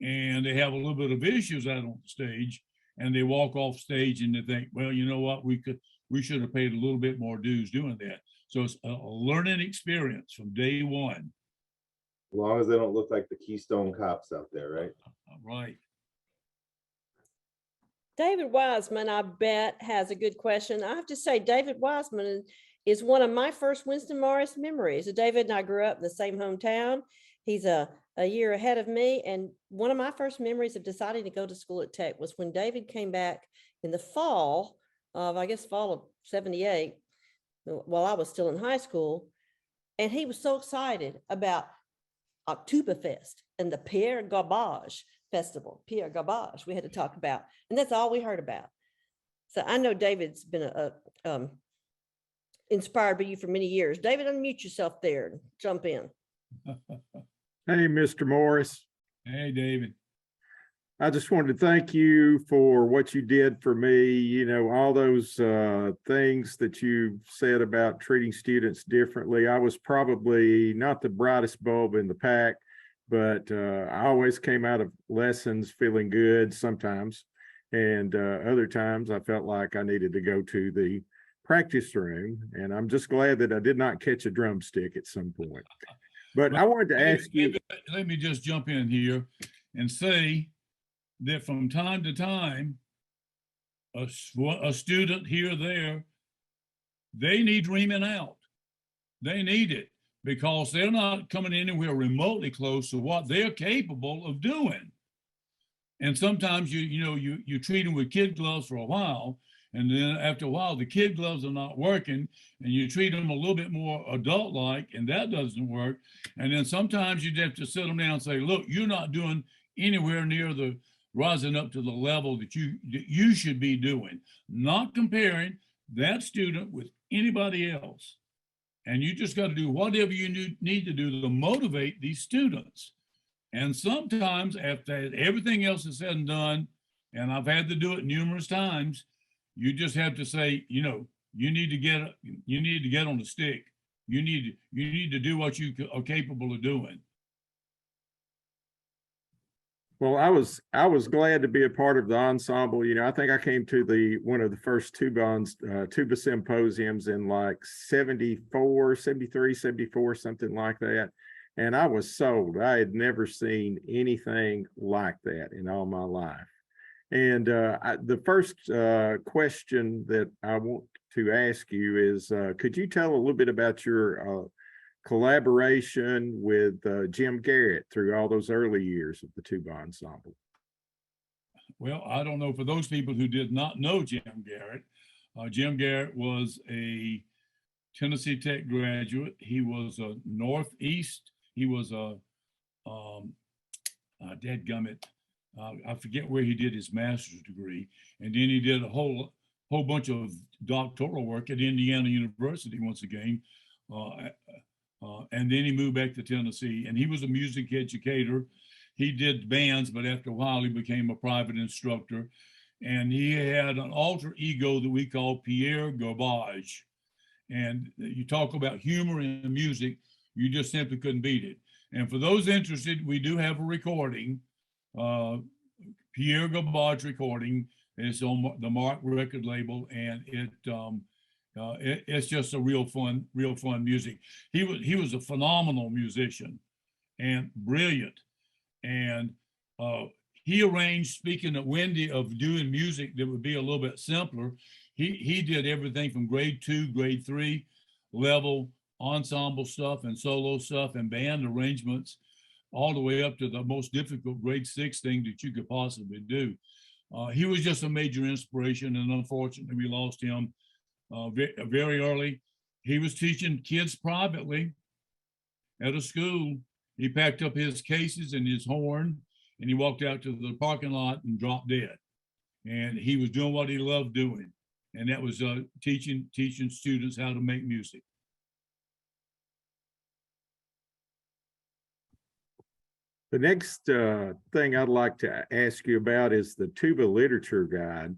and they have a little bit of issues out on the stage, and they walk off stage and they think, well, you know what, we should have paid a little bit more dues doing that. So it's a learning experience from day one. As long as they don't look like the Keystone Cops out there, right? Right. David Wiseman, I bet, has a good question. I have to say, David Wiseman is one of my first Winston Morris memories. David and I grew up in the same hometown. He's a year ahead of me. And one of my first memories of deciding to go to school at Tech was when David came back in the fall of, I guess, fall of 78, while I was still in high school. And he was so excited about Oktoberfest and the Pierre Garbage Festival. Pierre Garbage we had to talk about. And that's all we heard about. So I know David's been inspired by you for many years. David, unmute yourself there and jump in. Hey, Mr. Morris. Hey, David. I just wanted to thank you for what you did for me. All those things that you said about treating students differently. I was probably not the brightest bulb in the pack, but I always came out of lessons feeling good sometimes. And other times I felt like I needed to go to the practice room. And I'm just glad that I did not catch a drumstick at some point. But I wanted to ask you. Let me just jump in here and say that from time to time, a student here or there, they need reaming out. They need it because they're not coming anywhere remotely close to what they're capable of doing. And sometimes you treat them with kid gloves for a while, and then after a while, the kid gloves are not working, and you treat them a little bit more adult-like, and that doesn't work. And then sometimes you have to sit them down and say, look, you're not doing anywhere near the rising up to the level that you should be doing, not comparing that student with anybody else. And you just got to do whatever you need to do to motivate these students. And sometimes after everything else is said and done, and I've had to do it numerous times, you just have to say, you need to get on the stick. You need to do what you are capable of doing. Well, I was glad to be a part of the ensemble. I think I came to one of the first tuba symposiums in like 74, 73, 74, something like that. And I was sold. I had never seen anything like that in all my life. And the first question that I want to ask you is, could you tell a little bit about your collaboration with Jim Garrett through all those early years of the tuba ensemble? Well, I don't know, for those people who did not know Jim Garrett was a Tennessee Tech graduate. He was a Northeast. He was a dadgummit. I forget where he did his master's degree, and then he did a whole bunch of doctoral work at Indiana University once again. And then he moved back to Tennessee, and he was a music educator. He did bands, but after a while he became a private instructor. And he had an alter ego that we call Pierre Garbage. And you talk about humor in music, you just simply couldn't beat it. And for those interested, we do have a recording, Pierre Gabard's recording. It's on the Mark record label, and it's just a real fun music. He was a phenomenal musician and brilliant. And he arranged, speaking of Wendy, of doing music that would be a little bit simpler. He did everything from grade 2, grade 3 level ensemble stuff and solo stuff and band arrangements, all the way up to the most difficult grade 6 thing that you could possibly do. He was just a major inspiration, and unfortunately we lost him very early. He was teaching kids privately at a school. He packed up his cases and his horn, and he walked out to the parking lot and dropped dead. And he was doing what he loved doing, and that was teaching students how to make music. The next thing I'd like to ask you about is the tuba literature guide.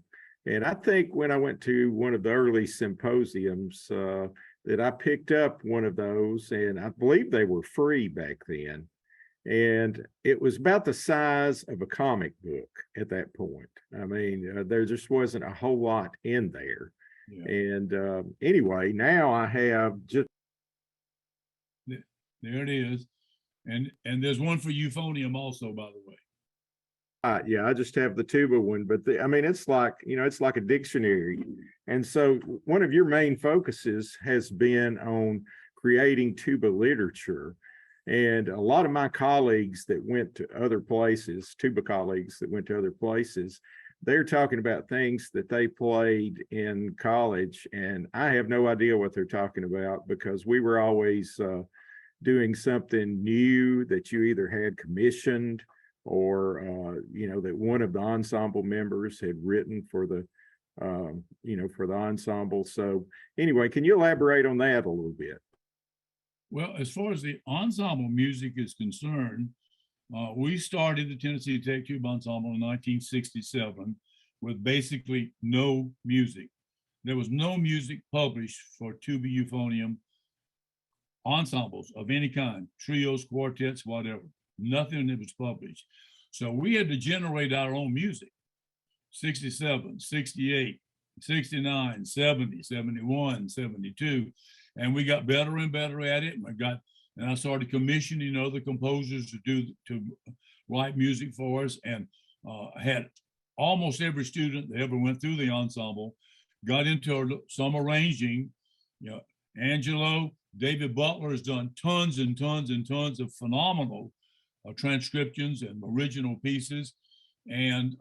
And I think when I went to one of the early symposiums that I picked up one of those, and I believe they were free back then. And it was about the size of a comic book at that point. I mean, there just wasn't a whole lot in there. Yeah. And anyway, now I have just. There it is. And there's one for euphonium also, by the way. Yeah, I just have the tuba one, but I mean, it's like, it's like a dictionary. And so one of your main focuses has been on creating tuba literature. And a lot of my colleagues that went to other places, tuba colleagues that went to other places, they're talking about things that they played in college. And I have no idea what they're talking about, because we were always doing something new that you either had commissioned or that one of the ensemble members had written for the for the ensemble. So anyway, can you elaborate on that a little bit? Well, as far as the ensemble music is concerned, we started the Tennessee Tech Tuba Ensemble in 1967 with basically no music. There was no music published for tuba euphonium ensembles of any kind, trios, quartets, whatever. Nothing that was published. So we had to generate our own music. 67, 68, 69, 70, 71, 72. And we got better and better at it. And I started commissioning other composers to write music for us, and had almost every student that ever went through the ensemble got into some arranging. Angelo, David Butler has done tons and tons and tons of phenomenal transcriptions and original pieces. And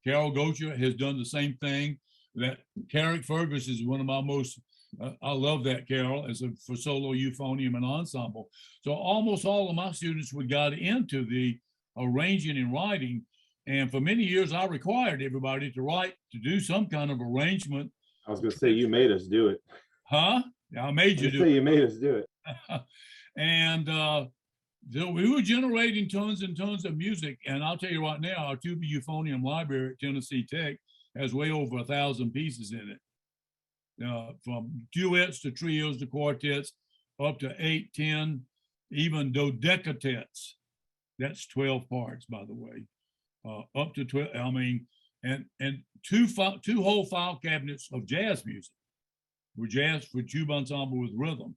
Carroll Gotcher has done the same thing. That Carrick Fergus is one of my most, I love that Carol for solo euphonium and ensemble. So almost all of my students got into the arranging and writing. And for many years, I required everybody to do some kind of arrangement. I was going to say, you made us do it. Huh? I made you do it. You made us do it. And so we were generating tons and tons of music. And I'll tell you right now, our tuba euphonium library at Tennessee Tech has way over 1,000 pieces in it. From duets to trios to quartets, up to 8, 10, even dodecatets. That's 12 parts, by the way. Up to 12, I mean, and two whole file cabinets of jazz music. Jazz for tuba ensemble with rhythm.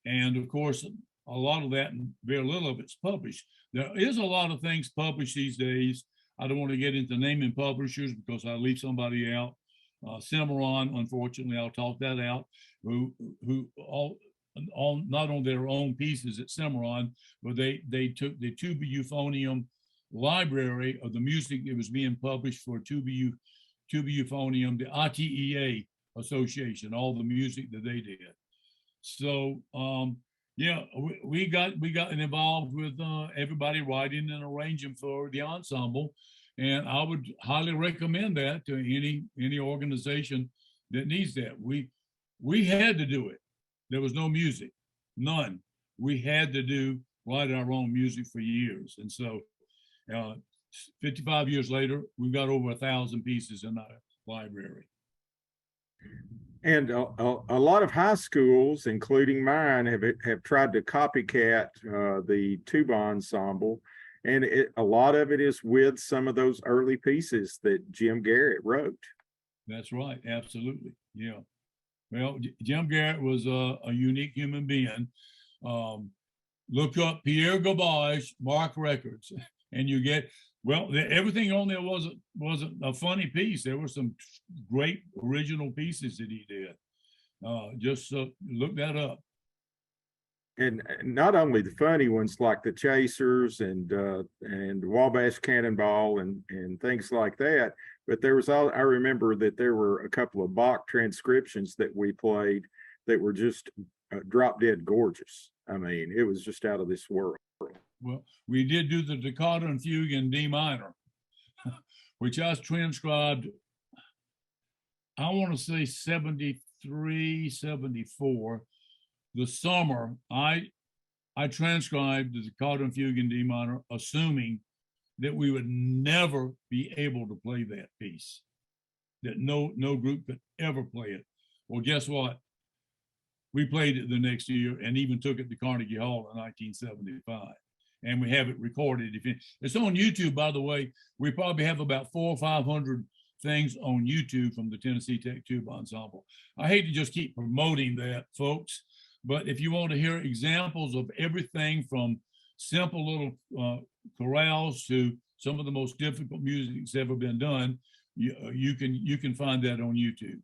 And of course, a lot of that and very little of it's published. There is a lot of things published these days. I don't want to get into naming publishers because I leave somebody out. Cimarron, unfortunately, I'll talk that out, who all not on their own pieces at Cimarron, but they took the tuba euphonium library of the music that was being published for tuba euphonium, the ITEA Association, all the music that they did. So we got involved with everybody writing and arranging for the ensemble, and I would highly recommend that to any organization that needs that. We had to do it. There was no music, none. We had to write our own music for years, and so 55 years later, we've got over 1,000 pieces in our library. And a lot of high schools, including mine, have tried to copycat the tuba ensemble, and a lot of it is with some of those early pieces that Jim Garrett wrote. That's right. Absolutely. Yeah. Well, Jim Garrett was a unique human being. Look up Pierre Gavage, Mark Records, and you get, well, everything on there wasn't a funny piece. There were some great original pieces that he did. Just look that up. And not only the funny ones like the Chasers and Wabash Cannonball and things like that, but there was I remember that there were a couple of Bach transcriptions that we played that were just drop dead gorgeous. I mean, it was just out of this world. Well, we did do the Toccata and Fugue in D minor, which I transcribed, I want to say 73, 74. The summer, I transcribed the Toccata and Fugue in D minor, assuming that we would never be able to play that piece, that no group could ever play it. Well, guess what? We played it the next year and even took it to Carnegie Hall in 1975. And we have it recorded. It's on YouTube, by the way. We probably have about 400 or 500 things on YouTube from the Tennessee Tech Tuba Ensemble. I hate to just keep promoting that, folks, but if you want to hear examples of everything from simple little chorales to some of the most difficult music that's ever been done, you can find that on YouTube.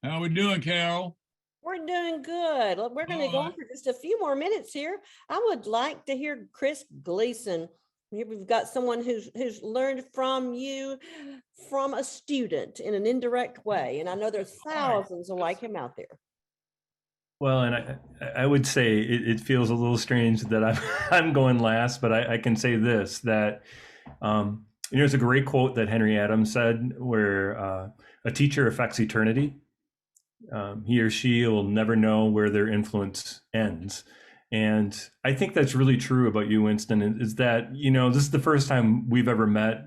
How are we doing, Carol? We're doing good. We're going to go on for just a few more minutes here. I would like to hear Chris Gleason. Here we've got someone who's learned from you, from a student in an indirect way. And I know there's thousands like him out there. Well, and I would say it feels a little strange that I'm going last, but I can say this, that there's a great quote that Henry Adams said where a teacher affects eternity. He or she will never know where their influence ends. And I think that's really true about you, Winston, is that, this is the first time we've ever met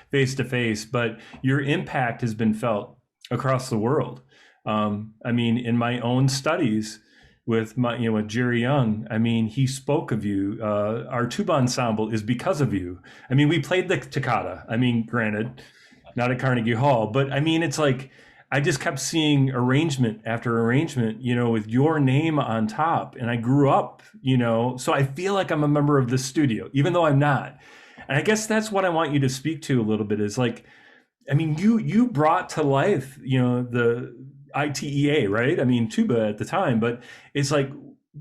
face to face, but your impact has been felt across the world. I mean, in my own studies with with Jerry Young, I mean, he spoke of you. Our tuba ensemble is because of you. I mean, we played the toccata. I mean, granted, not at Carnegie Hall, but I mean, it's like, I just kept seeing arrangement after arrangement, with your name on top. And I grew up, so I feel like I'm a member of the studio, even though I'm not. And I guess that's what I want you to speak to a little bit is like, I mean, you brought to life, the ITEA, right? I mean, tuba at the time, but it's like,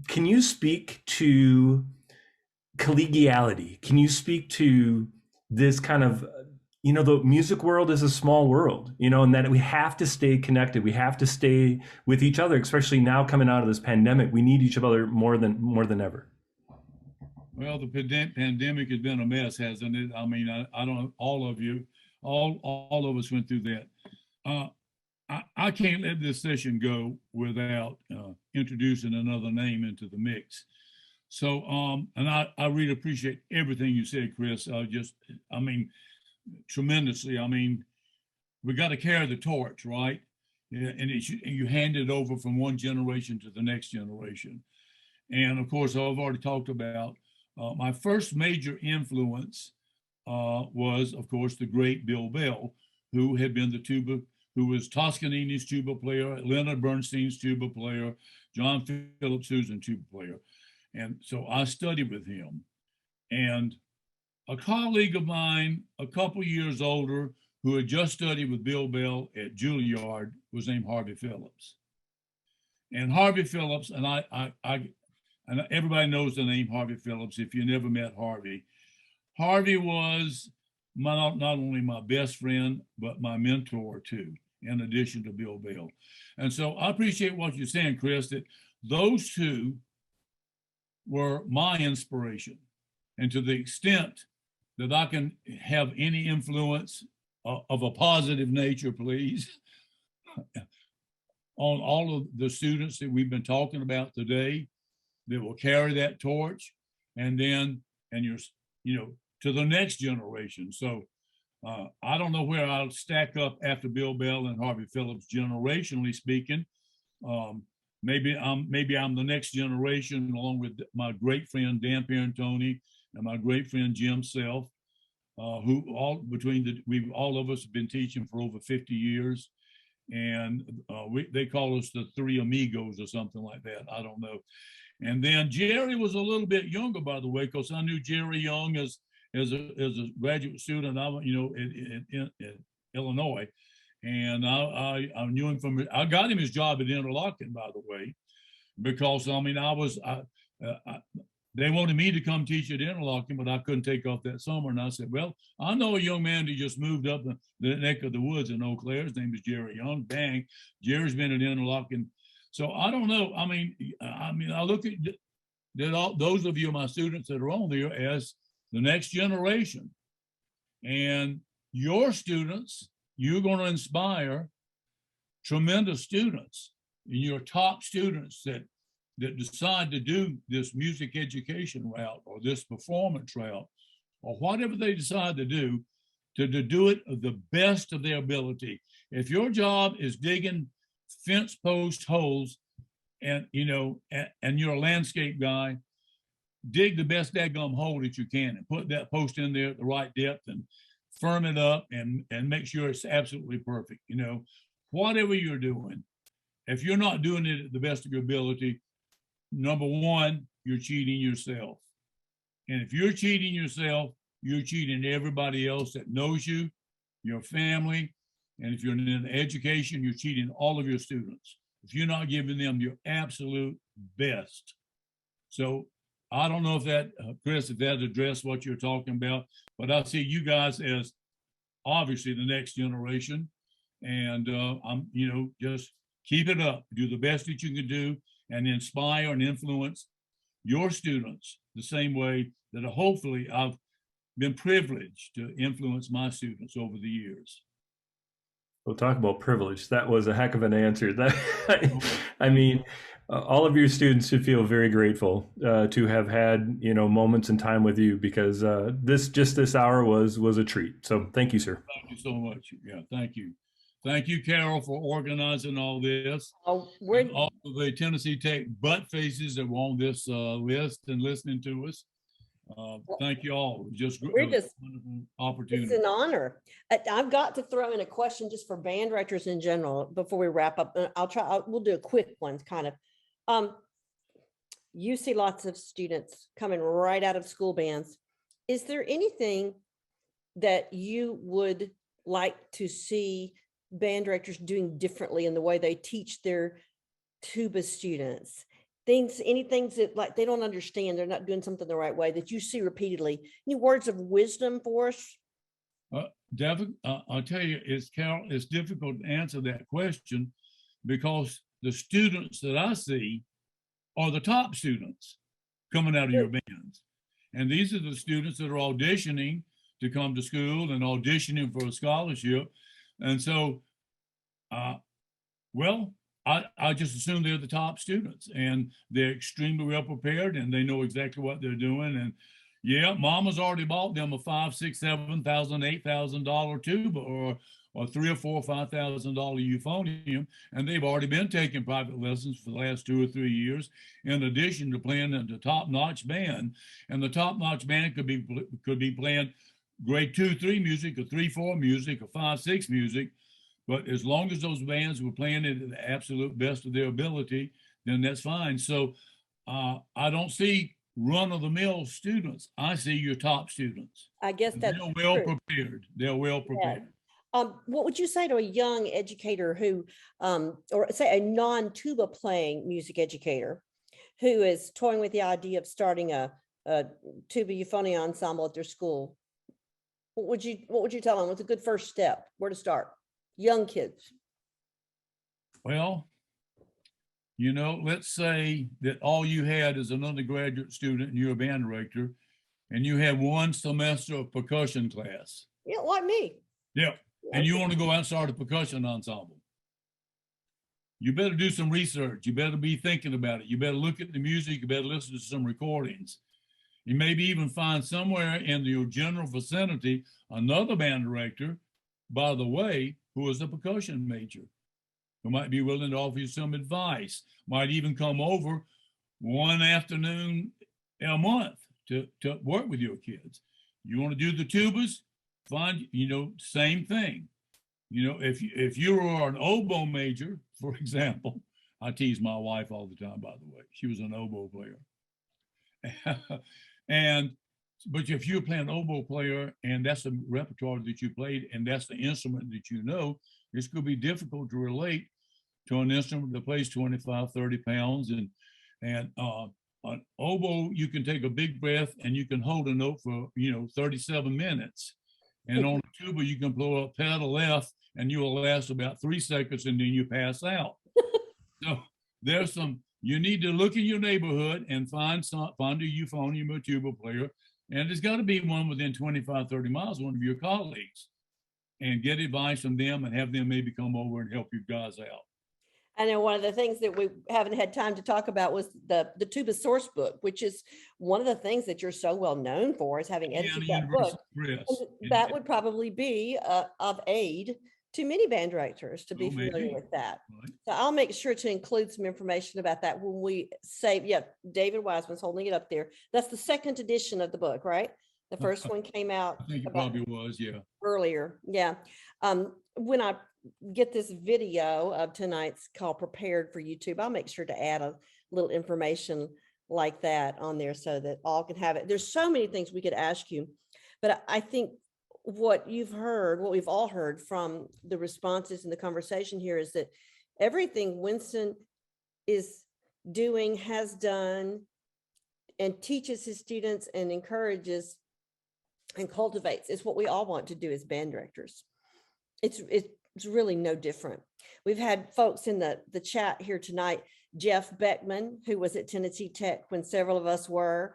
can you speak to collegiality? Can you speak to this kind of, the music world is a small world, and that we have to stay connected. We have to stay with each other, especially now coming out of this pandemic. We need each other more than ever. Well, the pandemic has been a mess, hasn't it? I mean, I don't, all of you, all of us went through that. I can't let this session go without introducing another name into the mix. So, and I really appreciate everything you said, Chris. Tremendously. I mean, we got to carry the torch, right? And you hand it over from one generation to the next generation. And of course, I've already talked about my first major influence was, of course, the great Bill Bell, who had been who was Toscanini's tuba player, Leonard Bernstein's tuba player, John Philip Sousa's tuba player. And so I studied with him. And a colleague of mine, a couple years older, who had just studied with Bill Bell at Juilliard, was named Harvey Phillips. And Harvey Phillips, and and everybody knows the name Harvey Phillips if you never met Harvey. Harvey was not only my best friend, but my mentor too, in addition to Bill Bell. And so I appreciate what you're saying, Chris, that those two were my inspiration. And to the extent that I can have any influence of a positive nature, please, on all of the students that we've been talking about today, that will carry that torch, and then, to the next generation. So I don't know where I'll stack up after Bill Bell and Harvey Phillips, generationally speaking. Maybe I'm the next generation, along with my great friend Dan Parentoni and my great friend Jim Self, who all of us have been teaching for over 50 years, and they call us the Three Amigos or something like that. I don't know. And then Jerry was a little bit younger, by the way, because I knew Jerry Young as a graduate student. In Illinois. And I knew him I got him his job at Interlochen, by the way, because they wanted me to come teach at Interlochen, but I couldn't take off that summer. And I said, well, I know a young man who just moved up the neck of the woods in Eau Claire. His name is Jerry Young. Bang. Jerry's been at Interlochen. So I don't know. I look at those of you, my students that are on there, as the next generation. And your students, you're going to inspire tremendous students, and your top students that decide to do this music education route or this performance route or whatever they decide to do it the best of their ability. If your job is digging fence post holes and you're a landscape guy, dig the best daggum hole that you can and put that post in there at the right depth and firm it up and make sure it's absolutely perfect. Whatever you're doing, if you're not doing it at the best of your ability, number one, you're cheating yourself. And if you're cheating yourself, you're cheating everybody else that knows you, your family. And if you're in education, you're cheating all of your students if you're not giving them your absolute best. So I don't know if that, Chris, if that addressed what you're talking about, but I see you guys as obviously the next generation. And just keep it up, do the best that you can do, and inspire and influence your students the same way that hopefully I've been privileged to influence my students over the years. We'll talk about privilege. That was a heck of an answer. All of your students should feel very grateful to have had moments and time with you, because this hour was a treat. So thank you, sir. Thank you so much. Yeah, thank you. Thank you, Carol, for organizing all this. Oh, all of the Tennessee Tech butt faces that were on this list and listening to us. Thank you all. Just a wonderful opportunity. It's an honor. I've got to throw in a question just for band directors in general before we wrap up. We'll do a quick one, kind of. You see lots of students coming right out of school bands. Is there anything that you would like to see band directors doing differently in the way they teach their tuba students? Any things that like they don't understand, they're not doing something the right way that you see repeatedly? Any words of wisdom for us? Devin, I'll tell you, Carol, it's difficult to answer that question because the students that I see are the top students coming out of your bands. And these are the students that are auditioning to come to school and auditioning for a scholarship. And so, I just assume they're the top students, and they're extremely well prepared, and they know exactly what they're doing. And yeah, mama's already bought them a $5,000, $6,000, $7,000, $8,000 tuba or $3,000 or $4,000, $5,000 euphonium, and they've already been taking private lessons for the last 2 or 3 years, in addition to playing in the top-notch band. And the top-notch band could be playing grade 2, 3 music, or 3, 4 music, or 5, 6 music. But as long as those bands were playing it at the absolute best of their ability, then that's fine. So I don't see run-of-the-mill students. I see your top students. I guess that's they're well prepared. They're well prepared. Yeah. What would you say to a young educator who, or say a non-tuba playing music educator who is toying with the idea of starting a tuba euphonium ensemble at their school? What would you tell them? What's a good first step? Where to start? Young kids. Well, let's say that all you had is an undergraduate student and you're a band director, and you had 1 semester of percussion class. Yeah, like me. Yeah. And you want to go out and start a percussion ensemble. You better do some research. You better be thinking about it. You better look at the music. You better listen to some recordings. You maybe even find somewhere in your general vicinity another band director, by the way, who is a percussion major, who might be willing to offer you some advice, might even come over one afternoon a month to work with your kids. You want to do the tubas? Find, same thing. If you are an oboe major, for example, I tease my wife all the time, by the way. She was an oboe player. But if you're playing oboe player and that's the repertoire that you played and that's the instrument that it's going to be difficult to relate to an instrument that plays 25, 30 pounds. And an oboe, you can take a big breath and you can hold a note for, 37 minutes. And on a tuba, you can blow a pedal left and you will last about 3 seconds and then you pass out. So there's you need to look in your neighborhood and find a euphonium or tuba player. And there's got to be one within 25, 30 miles, one of your colleagues, and get advice from them and have them maybe come over and help you guys out. I know one of the things that we haven't had time to talk about was the tuba source book, which is one of the things that you're so well known for, is having edited that book. That would probably be of aid to many band directors to be familiar with that. Right. So I'll make sure to include some information about that when we save. Yeah, David Wiseman's holding it up there. That's the second edition of the book, right? The first one came out. I think it probably was, yeah. Earlier, yeah. When I get this video of tonight's call prepared for YouTube, I'll make sure to add a little information like that on there so that all can have it. There's so many things we could ask you, but I think what you've heard, what we've all heard from the responses in the conversation here, is that everything Winston is doing, has done, and teaches his students and encourages and cultivates is what we all want to do as band directors. It's really no different. We've had folks in the chat here tonight, Jeff Beckman, who was at Tennessee Tech when several of us were,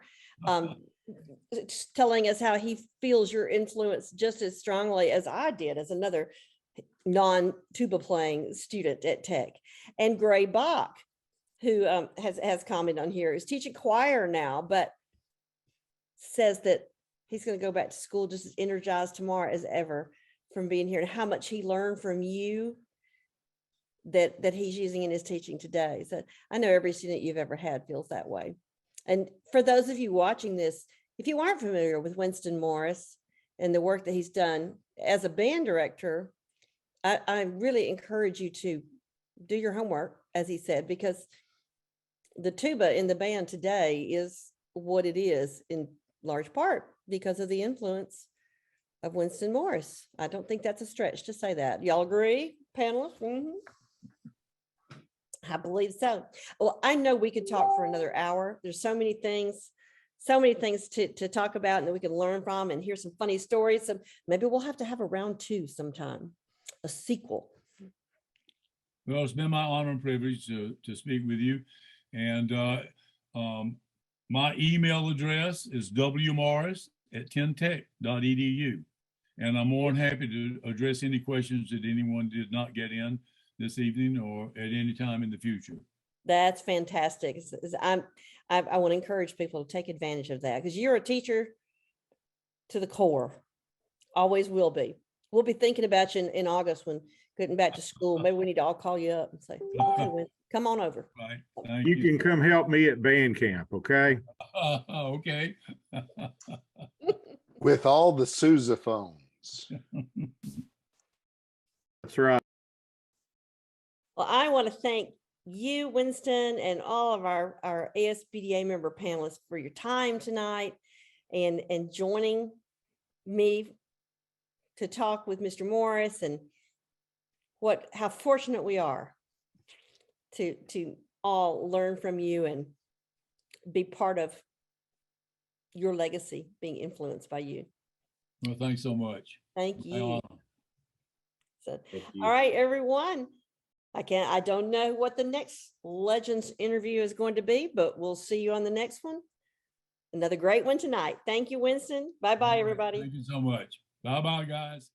telling us how he feels your influence just as strongly as I did as another non-tuba playing student at Tech. And Gray Bach, who has commented on here, is teaching choir now, but says that he's going to go back to school just as energized tomorrow as ever from being here, and how much he learned from you that he's using in his teaching today. So I know every student you've ever had feels that way. And for those of you watching this, if you aren't familiar with Winston Morris and the work that he's done as a band director, I really encourage you to do your homework, as he said, because the tuba in the band today is what it is in large part because of the influence of Winston Morris. I don't think that's a stretch to say that. Y'all agree, panelists? Mm-hmm. I believe so. Well, I know we could talk for another hour. There's so many things to talk about and that we can learn from and hear some funny stories. So maybe we'll have to have a round 2 sometime, a sequel. Well, it's been my honor and privilege to speak with you. And my email address is wmorris@tentech.edu. And I'm more than happy to address any questions that anyone did not get in this evening or at any time in the future. That's fantastic. I want to encourage people to take advantage of that because you're a teacher to the core. Always will be. We'll be thinking about you in August when getting back to school. Maybe we need to all call you up and say, okay, come on over. Right. You can come help me at band camp, okay? Okay. With all the sousaphones. That's right. Well, I want to thank you, Winston, and all of our ASBDA member panelists for your time tonight and joining me to talk with Mr. Morris and how fortunate we are to all learn from you and be part of your legacy being influenced by you. Well, thanks so much. Thank you. So, all right, everyone. I don't know what the next Legends interview is going to be, but we'll see you on the next one. Another great one tonight. Thank you, Winston. Bye-bye, everybody. Thank you so much. Bye-bye, guys.